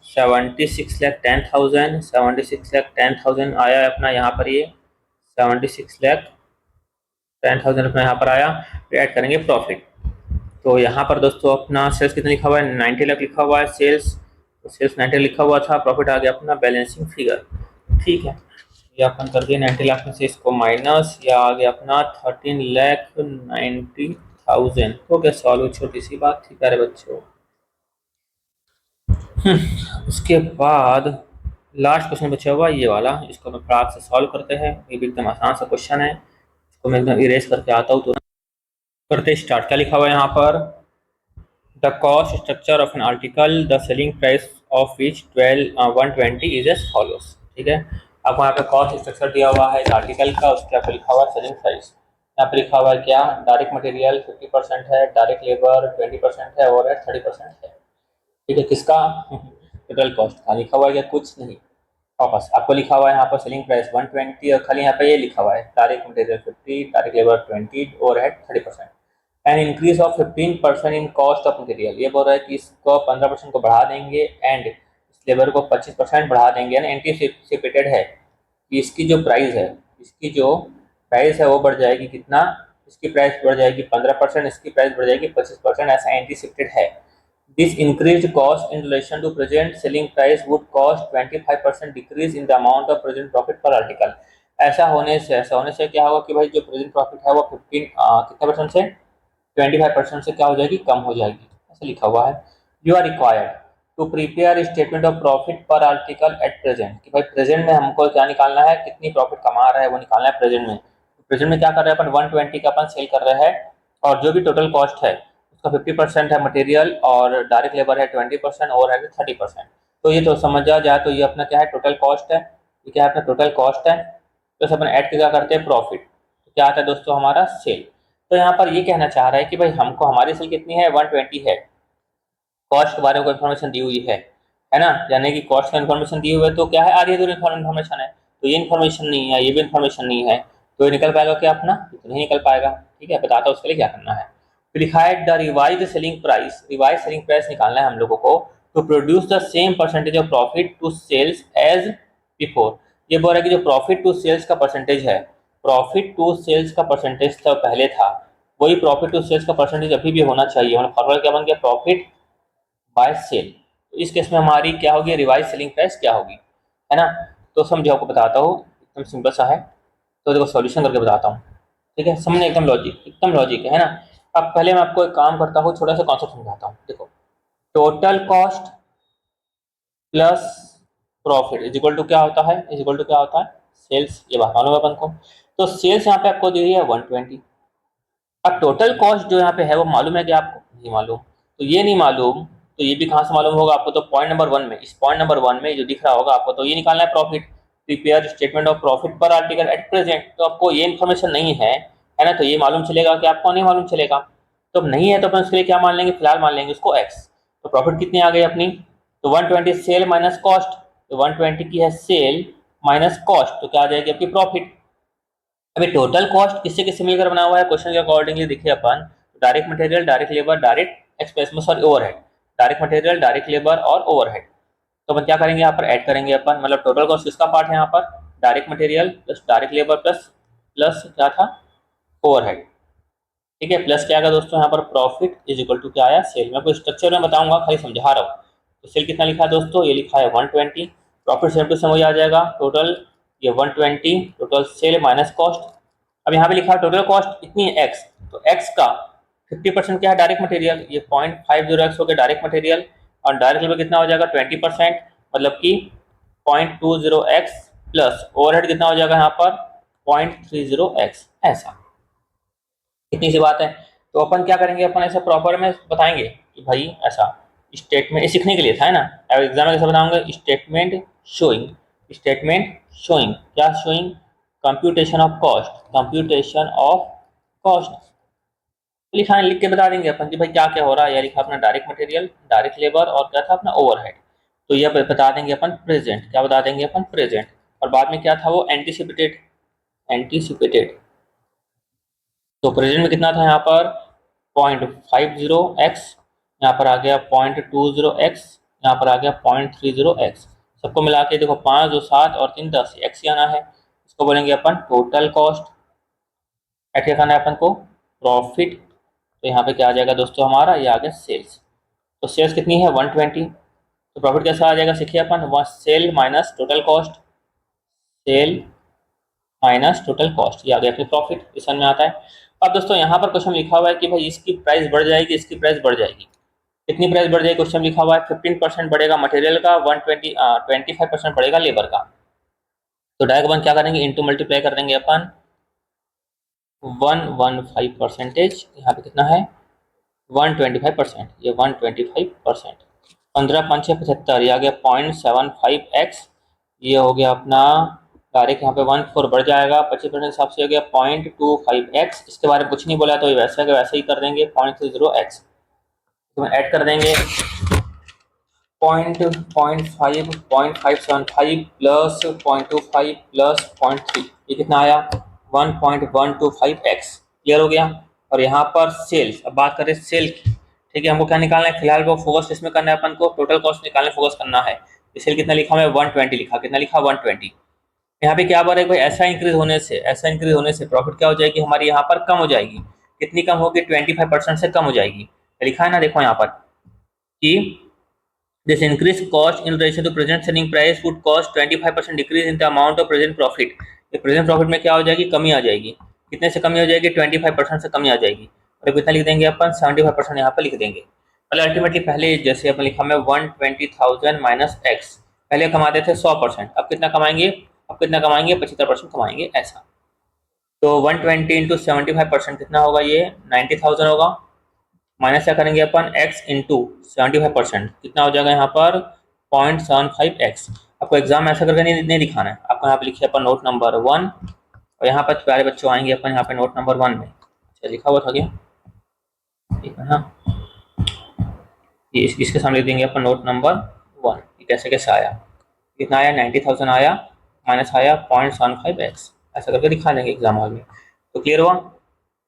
76,10,000, 76,10,000 आया है अपना यहाँ पर, ये 76,10,000 अपना यहाँ पर आया। फिर ऐड करेंगे प्रॉफिट। तो यहाँ पर दोस्तों अपना सेल्स कितना लिखा हुआ है, 90 लाख लिखा हुआ है सेल्स, तो सेल्स 90 लिखा हुआ था, प्रॉफिट आ गया अपना बैलेंसिंग फिगर। ठीक है, ये अपन कर दिए 90 लाख में से इसको माइनस, या आ गया अपना 13,90,000। हो गया सॉल्व, छोटी सी बात थी प्यारे बच्चों। उसके बाद लास्ट क्वेश्चन बचा हुआ ये वाला, इसको मैं फटाक से सॉल्व करते हैं। ये भी एकदम आसान सा क्वेश्चन है, इसको मैं एकदम इरेज करके आता हूँ। तो करते स्टार्ट, क्या लिखा हुआ है यहाँ पर, the cost structure of an article the selling price of which 120 is as follows. ठीक है, आपको यहाँ पे कॉस्ट स्ट्रक्चर दिया हुआ है इस आर्टिकल का, उसके यहाँ पे लिखा हुआ है सेलिंग प्राइस। यहाँ पे लिखा हुआ है क्या, डायरेक्ट मटेरियल 50% है, डायरेक्ट लेबर 20% है, ओवरहेड 30% है। ठीक है, किसका, टोटल कॉस्ट का लिखा हुआ है क्या, कुछ नहीं। वापस आपको लिखा हुआ है यहाँ पर सेलिंग प्राइस 120, और खाली यहाँ पे ये लिखा हुआ है direct material 50, direct labour 20, overhead 30%। And increase of 15% in cost of material, ये बोल रहा है कि इसको 15% को बढ़ा देंगे एंड इस लेबर को 25% बढ़ा देंगे। एंड एंटीसिपेटेड है कि इसकी जो प्राइस है, इसकी जो प्राइस है वो बढ़ जाएगी कितना, इसकी प्राइस बढ़ जाएगी 15%, इसकी प्राइस बढ़ जाएगी 25%, ऐसा एंटीसिपेटेड है। This increased cost in relation to present selling price would cause 25% decrease in the amount of present profit per article। ऐसा होने से क्या होगा कि भाई जो प्रेजेंट प्रॉफिट है वो 15 कितने परसेंट से, 25% से क्या हो जाएगी, कम हो जाएगी। ऐसा लिखा हुआ है। You are required to prepare statement of profit per article at present, कि भाई प्रेजेंट में हमको क्या निकालना है, कितनी प्रॉफिट कमा रहा है वो निकालना है प्रेजेंट में। प्रेजेंट में क्या कर रहे हैं अपन, 120 का अपन सेल कर रहे हैं, और जो भी टोटल कॉस्ट है उसका 50% है मटेरियल, और डायरेक्ट लेबर है 20%, और है 30%। तो ये तो समझ जाए तो ये अपना क्या है, टोटल कॉस्ट है। ये क्या है, अपना टोटल कॉस्ट है। तो अपन ऐड क्या करते हैं, प्रॉफिट। तो क्या आता है दोस्तों हमारा, सेल। तो यहाँ पर ये कहना चाह रहा है कि भाई हमको हमारी सेल कितनी है, 120 है। कॉस्ट के बारे में इन्फॉर्मेशन दी हुई है ना, यानी कि कॉस्ट का इन्फॉर्मेशन दी हुई है, तो क्या है, आधी अधूरी इन्फॉर्मेशन है। तो ये इन्फॉर्मेशन नहीं है, ये भी इन्फॉर्मेशन नहीं है, तो ये निकल पाएगा क्या अपना, तो नहीं निकल पाएगा। ठीक है, बताता हूँ उसके लिए क्या करना है। फिर लिखा है the revise selling price, revise selling price निकालना है हम लोगों को, to produce the same percentage of profit to sales as before. ये बोल रहा है कि जो प्रॉफिट टू सेल्स का परसेंटेज है, प्रॉफिट टू सेल्स का परसेंटेज तो पहले था, वही प्रॉफिट टू सेल्स का परसेंटेज अभी भी होना चाहिए। मतलब फॉर्मूला क्या बन गया, प्रॉफिट बाय सेल। तो इस केस में हमारी क्या होगी, रिवाइज सेलिंग प्राइस क्या होगी, है ना। तो समझो, आपको बताता हूँ, एकदम सिंपल सा है। तो देखो सॉल्यूशन करके बताता हूँ। ठीक है, समझने एकदम लॉजिक है ना। अब पहले मैं आपको एक काम करता हूँ, छोटा सा कॉन्सेप्ट समझाता हूँ। देखो, total cost plus profit is equal to क्या होता है, इज इक्वल टू क्या होता है, सेल्स। ये बात मालूम है अपन को। तो सेल्स यहाँ पे आपको दी हुई है 120। अब टोटल कॉस्ट जो यहाँ पे है वो मालूम है कि आपको नहीं मालूम, तो ये नहीं मालूम, तो ये भी कहाँ से मालूम होगा आपको, तो पॉइंट नंबर 1 में, इस पॉइंट नंबर 1 में जो दिख रहा होगा आपको, तो ये निकालना है profit. Prepare statement of profit per article at present. तो आपको ये इन्फॉर्मेशन नहीं है ना, तो ये मालूम चलेगा कि आपको नहीं मालूम चलेगा। तो अब नहीं है तो अपन उसके लिए क्या मान लेंगे, फिलहाल मान लेंगे उसको एक्स। तो प्रॉफिट कितनी आ गई अपनी, तो 120 सेल माइनस कॉस्ट, तो 120 की है सेल माइनस कॉस्ट, तो क्या आ जाएगी आपकी प्रॉफिट। अभी टोटल कॉस्ट किससे किससे मिलकर बना हुआ है, क्वेश्चन के अकॉर्डिंगली देखिए अपन, direct material, direct labour, direct expense में, sorry overhead, direct material, direct labour और ओवरहेड। तो अपन क्या करेंगे यहाँ पर, ऐड करेंगे अपन, मतलब टोटल कॉस्ट किसका पार्ट है यहाँ पर, direct material plus direct labour plus plus क्या था, ओवरहेड। ठीक है, प्लस क्या आएगा दोस्तों यहाँ पर, प्रॉफिट इज इक्वल टू क्या आया, सेल। मैं कोई स्ट्रक्चर में बताऊंगा, खाली समझा रहा हूँ। तो सेल कितना लिखा है दोस्तों, ये लिखा है 120। प्रॉफिट सेम टू सेम हो जाएगा, टोटल ये 120, टोटल सेल माइनस कॉस्ट। अब यहाँ पे लिखा है टोटल कॉस्ट इतनी है एक्स, तो एक्स का 50% क्या है, डायरेक्ट मटेरियल, ये 0.50x हो गया डायरेक्ट मटेरियल, और डायरेक्ट लेबर कितना हो जाएगा 20%, मतलब कि 0.20x, प्लस ओवरहेड कितना हो जाएगा यहाँ पर 0.30x। ऐसा, इतनी सी बात है। तो अपन क्या करेंगे, अपन ऐसे प्रॉपर में बताएंगे कि भाई ऐसा स्टेटमेंट सीखने के लिए था, है ना। अब एग्जाम में कैसे बताऊंगा, स्टेटमेंट शोइंग, स्टेटमेंट शोइंग क्या, showing computation of cost, computation of cost. लिखा लिख के बता देंगे अपन कि भाई क्या क्या हो रहा है। यह लिखा अपना डायरेक्ट मटेरियल, डायरेक्ट लेबर, और क्या था अपना ओवरहेड। तो यह बता देंगे अपन प्रेजेंट, क्या बता देंगे अपन प्रेजेंट। और बाद में क्या था वो एंटीसिपेटेड, एंटीसिपेटेड। तो प्रेजेंट में कितना था यहाँ पर 0.50x, यहाँ पर आ गया 0.20x, यहाँ पर आ गया 0.30x। सबको मिला के देखो 5 2 7 और 3 10 एक्स ही आना है। इसको बोलेंगे अपन टोटल कॉस्ट। एट क्या करना है अपन को, प्रॉफिट। तो यहाँ पे क्या आ जाएगा दोस्तों हमारा, ये आ गया सेल्स। तो सेल्स कितनी है 120। तो प्रॉफिट कैसा आ जाएगा सीखिए अपन, sale minus total cost, sale minus total cost, ये आ गया अपनी प्रॉफिट, इस में आता है। अब दोस्तों यहाँ पर क्वेश्चन लिखा हुआ है कि भाई इसकी प्राइस बढ़ जाएगी, इसकी प्राइस बढ़ जाएगी। कितनी प्राइस बढ़ जाएगी, क्वेश्चन लिखा हुआ है 15% बढ़ेगा मटेरियल का, 25% बढ़ेगा लेबर का। तो डायरेक्ट अपन क्या करेंगे, इंटू मल्टीप्लाई कर देंगे अपन 115%। यहाँ पे कितना है 125%, ये 125%। 15 5 75, ये आ गया 0.75x। ये हो गया अपना डायरेक्ट यहाँ पे 14 बढ़ जाएगा 25% के हिसाब से, हो गया 0.25x। इसके बारे में कुछ नहीं बोला तो ये वैसे का वैसे ही कर देंगे 0.30x। तो ऐड कर देंगे 0.575 प्लस 0.25 प्लस 0.3, ये कितना आया 1.125x। क्लियर हो गया। और यहाँ पर सेल्स, अब बात करें सेल की, ठीक है। हमको क्या निकालना है, फिलहाल वो फोकस इसमें करना है अपन को, टोटल कॉस्ट निकालने फोकस करना है। सेल कितना लिखा है 120 लिखा, कितना लिखा 120। यहाँ पे क्या बात है भाई, ऐसा इंक्रीज होने से प्रॉफिट क्या हो जाएगी हमारी, यहाँ पर कम हो जाएगी। कितनी कम होगी, 25% से कम हो जाएगी। लिखा है ना देखो यहाँ पर कि this increased cost in relation to present selling price would cause 25% decrease in the amount of present profit। ये प्रेजेंट प्रॉफिट में क्या हो जाएगी, कमी आ जाएगी। कितने से कमी हो जाएगी, 25% से कमी आ जाएगी। और कितना लिख देंगे अपन 75% यहाँ पर लिख देंगे। मतलब अल्टीमेटली पहले जैसे अपन लिखा मैं 120,000 माइनस एक्स, पहले कमाते थे 100%, अब कितना कमाएंगे, 75% कमाएंगे ऐसा। तो 120 इंटू 75% कितना होगा, ये 90,000 होगा। माइनस क्या करेंगे अपन x इंटू 75%, कितना हो जाएगा यहाँ पर 0.75x। आपको एग्जाम ऐसा करके नहीं दिखाना है, आपको यहाँ पे लिखिए अपन नोट नंबर 1, और यहाँ पर प्यारे बच्चों आएंगे अपन यहाँ पे नोट नंबर 1 में। अच्छा लिखा हुआ था क्या, ठीक है ना, ये इसके सामने लिख देंगे अपन नोट नंबर 1। ये कैसे कैसे आया, कितना आया 90,000 आया, माइनस आया 0.75x, ऐसा करके दिखा देंगे एग्जाम हॉल में। तो क्लियर हुआ।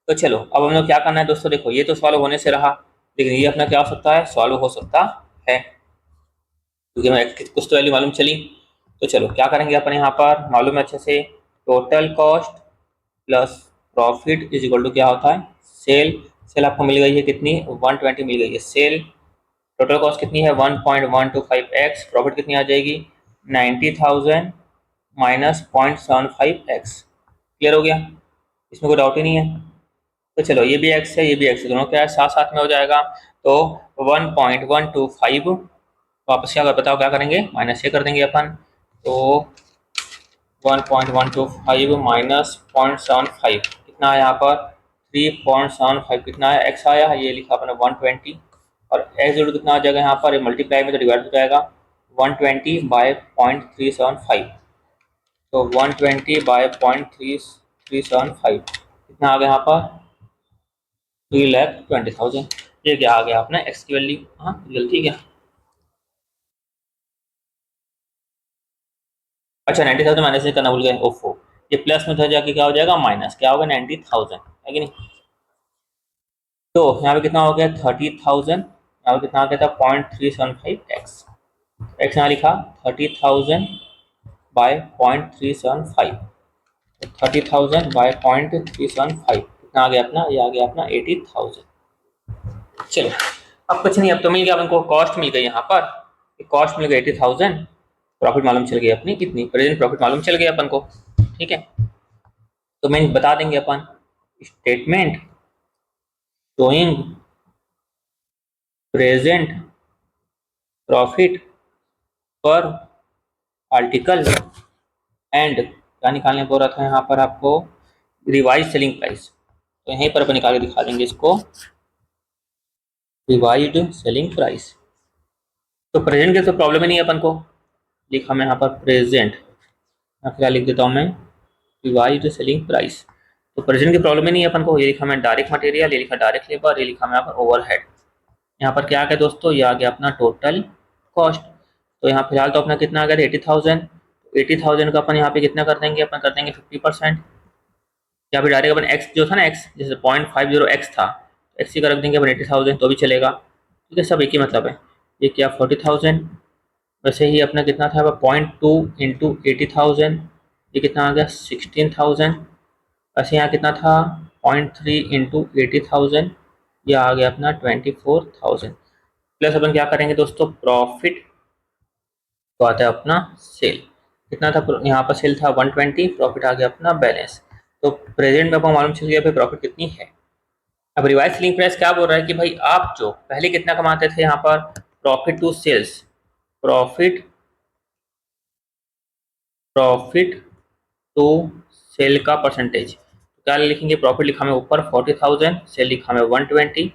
तो चलो अब हम लोग क्या करना है दोस्तों, देखो ये तो सॉल्व होने से रहा, लेकिन ये अपना क्या हो सकता है, सॉल्व हो सकता है, क्योंकि हमें कुछ तो वैल्यू मालूम चली। तो चलो क्या करेंगे अपन, यहाँ पर मालूम है अच्छे से, total cost plus profit is equal to क्या होता है, सेल। सेल आपको मिल गई है कितनी 120 मिल गई है सेल। टोटल कॉस्ट कितनी है 1.125x, प्रॉफिट कितनी आ जाएगी 90,000 माइनस 0.75x। क्लियर हो गया, इसमें कोई डाउट ही नहीं है। तो चलो ये भी x है, ये भी x है, दोनों क्या है साथ साथ में हो जाएगा। तो 1.125 वापस क्या बताओ क्या करेंगे, माइनस ये कर देंगे अपन। तो 1.125 माइनस 0.75 कितना है यहाँ पर 3.75, कितना है x आया, ये लिखा अपन 120, और x जोड़ कितना आ जाएगा यहाँ पर, मल्टीप्लाई में तो डिवाइड हो जाएगा 120 बाय 0.375। तो 120 बाय 0.375 कितना आ गया यहाँ पर 3,20,000। ये क्या आ गया आपने एक्स की वैल्यू, हाँ गलती क्या, अच्छा 90,000 माइनस से करना भूल गए, ओफो, ये प्लस में था जाके क्या हो जाएगा माइनस, क्या होगा 90,000 है कि नहीं। तो यहाँ पे कितना हो गया 30,000, यहाँ पे कितना आ गया था 0.375x, एक्स यहाँ लिखा 30,000 बाय 0.375, 30,000 बाय 0.375 कितना आ गया अपना, ये आ गया अपना 80,000। चलो अब कुछ नहीं, अब तो मिल गया अपन को, कॉस्ट मिल गई यहाँ पर, कॉस्ट मिल गई 80,000, प्रॉफिट मालूम चल गई अपनी कितनी, प्रेजेंट प्रॉफिट मालूम चल गया अपन को, ठीक है। तो मैं बता देंगे अपन statement showing present profit per article and क्या निकालने को रहा था यहाँ पर आपको, रिवाइज सेलिंग प्राइस। तो यहीं पर अपन निकाल के दिखा देंगे इसको, रिवाइज्ड सेलिंग प्राइस। तो प्रेजेंट के तो प्रॉब्लम ही नहीं है अपन को, लिखा मैं यहाँ पर प्रेजेंट, क्या लिख देता हूँ मैं रिवाइज्ड सेलिंग प्राइस। तो प्रेजेंट की प्रॉब्लम ही नहीं है अपन को, ये लिखा मैं डायरेक्ट मटेरियल, ये लिखा डायरेक्ट लेबर, ये लिखा मैं यहाँ पर ओवरहेड। यहाँ पर क्या आ गया दोस्तों, ये आ गया अपना टोटल कॉस्ट। तो यहाँ फिलहाल तो अपना कितना आ गया 80,000, 80,000 का अपन यहाँ पे कितना कर देंगे, अपन कर देंगे 50%। यहाँ पे डायरेक्ट अपन एक्स जो था ना, एक्स जैसे 0.50x था, एक्स ही का रख देंगे अपन 80,000 तो भी चलेगा, ठीक है, सब एक ही मतलब है। ये क्या 40,000। वैसे ही अपना कितना था 0.2 इंटू 80,000, ये कितना आ गया 16,000। वैसे यहाँ कितना था 0.3 इंटू 80,000, ये आ गया अपना 24,000। प्लस अपन क्या करेंगे दोस्तों, प्रॉफिट तो आता है अपना सेल। कितना था यहाँ पर, सेल था 120, प्रॉफिट आ गया अपना बैलेंस। तो प्रेजेंट में आपको मालूम चल गया भाई प्रॉफिट कितनी है। अब रिवाइज सेलिंग प्राइस क्या बोल रहा है कि भाई आप जो पहले कितना कमाते थे यहाँ पर, profit to sales, profit profit to sale का परसेंटेज, तो क्या लिखेंगे, प्रॉफिट लिखा में ऊपर 40,000, सेल लिखा में 120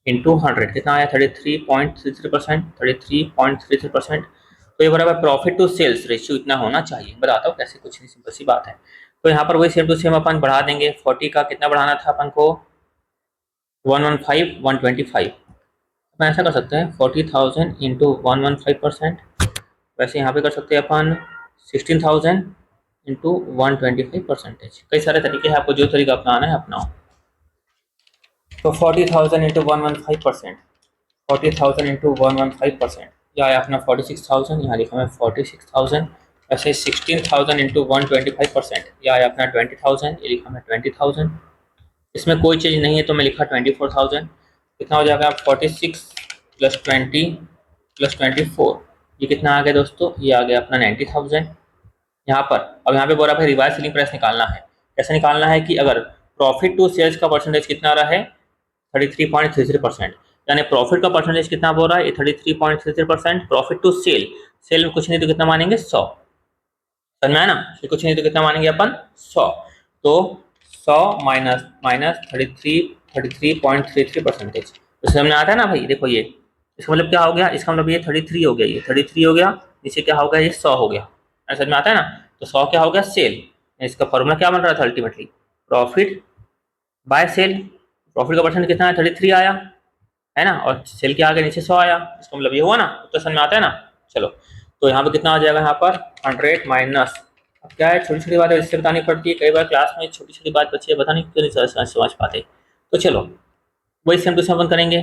इंटू 100, कितना आया 33.33%, 33.33%। तो ये बराबर प्रॉफिट टू सेल्स रेशियो इतना होना चाहिए। बताता हूँ कैसे, कुछ नहीं, सिंपल सी बात है। तो यहाँ पर वही सेम टू सेम अपन बढ़ा देंगे। 40 का कितना बढ़ाना था अपन को, 115, 125। अपन ऐसा कर सकते हैं 40,000 इंटू 115%। वैसे यहाँ पे कर सकते हैं अपन 16,000 इंटू 125%। कई सारे तरीके हैं, आपको जो तरीका अपनाना है अपनाओ। तो 40,000 इंटू 115%, 40,000 इंटू 115%, यह आया अपना 46,000, यहाँ लिखा मैं 46,000। ऐसे 16,000 इंटू 125%, यह आया अपना 20,000, ये लिखा मैं 20,000। इसमें कोई चीज़ नहीं है तो मैं लिखा 24,000। कितना हो जाएगा 46 प्लस 20 प्लस 24, ये कितना आ गया दोस्तों, ये आ गया अपना 90,000। यहाँ पर अब यहाँ पे बोला भाई रिवाइज सेलिंग प्राइस निकालना है। कैसे निकालना है कि अगर प्रॉफिट टू सेल्स का परसेंटेज कितना रहा है 33.33%, यानी प्रॉफिट का परसेंटेज कितना बोल रहा है 33.33%, प्रॉफिट टू सेल, सेल में कुछ नहीं तो कितना मानेंगे 100, समझ में आया ना, कुछ नहीं तो कितना मानेंगे अपन 100। तो 100 माइनस माइनस 33.33%, तो समझ में आता है ना भाई। देखो ये इसका मतलब क्या हो गया, इसका मतलब ये 33 हो गया, ये 33 हो गया, नीचे क्या हो गया ये 100 हो गया, समझ में आता है ना। तो 100 क्या हो गया सेल, इसका फॉर्मूला क्या बन रहा था ultimately, profit by sale. Profit का परसेंट कितना है 33 आया है ना, और सेल के आगे नीचे 100 आया, इसका मतलब ये हुआ ना, तो समझ में आता है ना। चलो तो यहाँ पे कितना आ जाएगा, यहाँ पर 100 माइनस, अब क्या है छोटी छोटी बातें इससे बतानी पड़ती है, कई बार क्लास में छोटी छोटी बात बच्चे पता नहीं क्यों नहीं समझ पाते। तो चलो वही सेम टू सेम अपन करेंगे।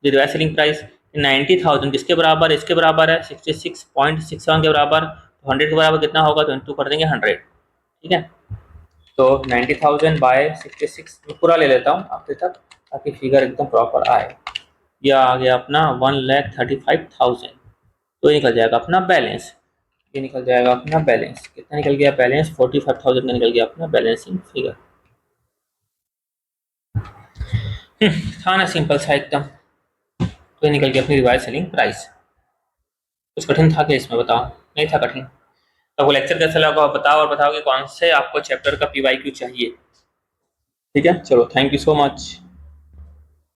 रिवाइज सेलिंग प्राइस 90,000 किसके बराबर, इसके बराबर है 66.67 के बराबर, तो 100 के बराबर कितना होगा, तो इंटू कर देंगे 100, ठीक है। तो 90,000 बाय 66 मैं पूरा ले लेता हूँ आखिर तक ताकि फिगर एकदम प्रॉपर आए। यह आ गया अपना 1,35,000, तो ये निकल जाएगा अपना बैलेंस, ये निकल जाएगा अपना बैलेंस, कितना निकल गया बैलेंस 45,000 का निकल गया अपना बैलेंसिंग फिगर। था ना सिंपल सा एकदम। तो ये निकल गया अपनी रिवाइज सेलिंग प्राइस। कुछ कठिन था क्या इसमें, बताओ, नहीं था कठिन। तो वो लेक्चर कैसा लगा बताओ, और बताओ कि कौन से आपको चैप्टर का पीवाईक्यू चाहिए। ठीक है, चलो थैंक यू सो मच।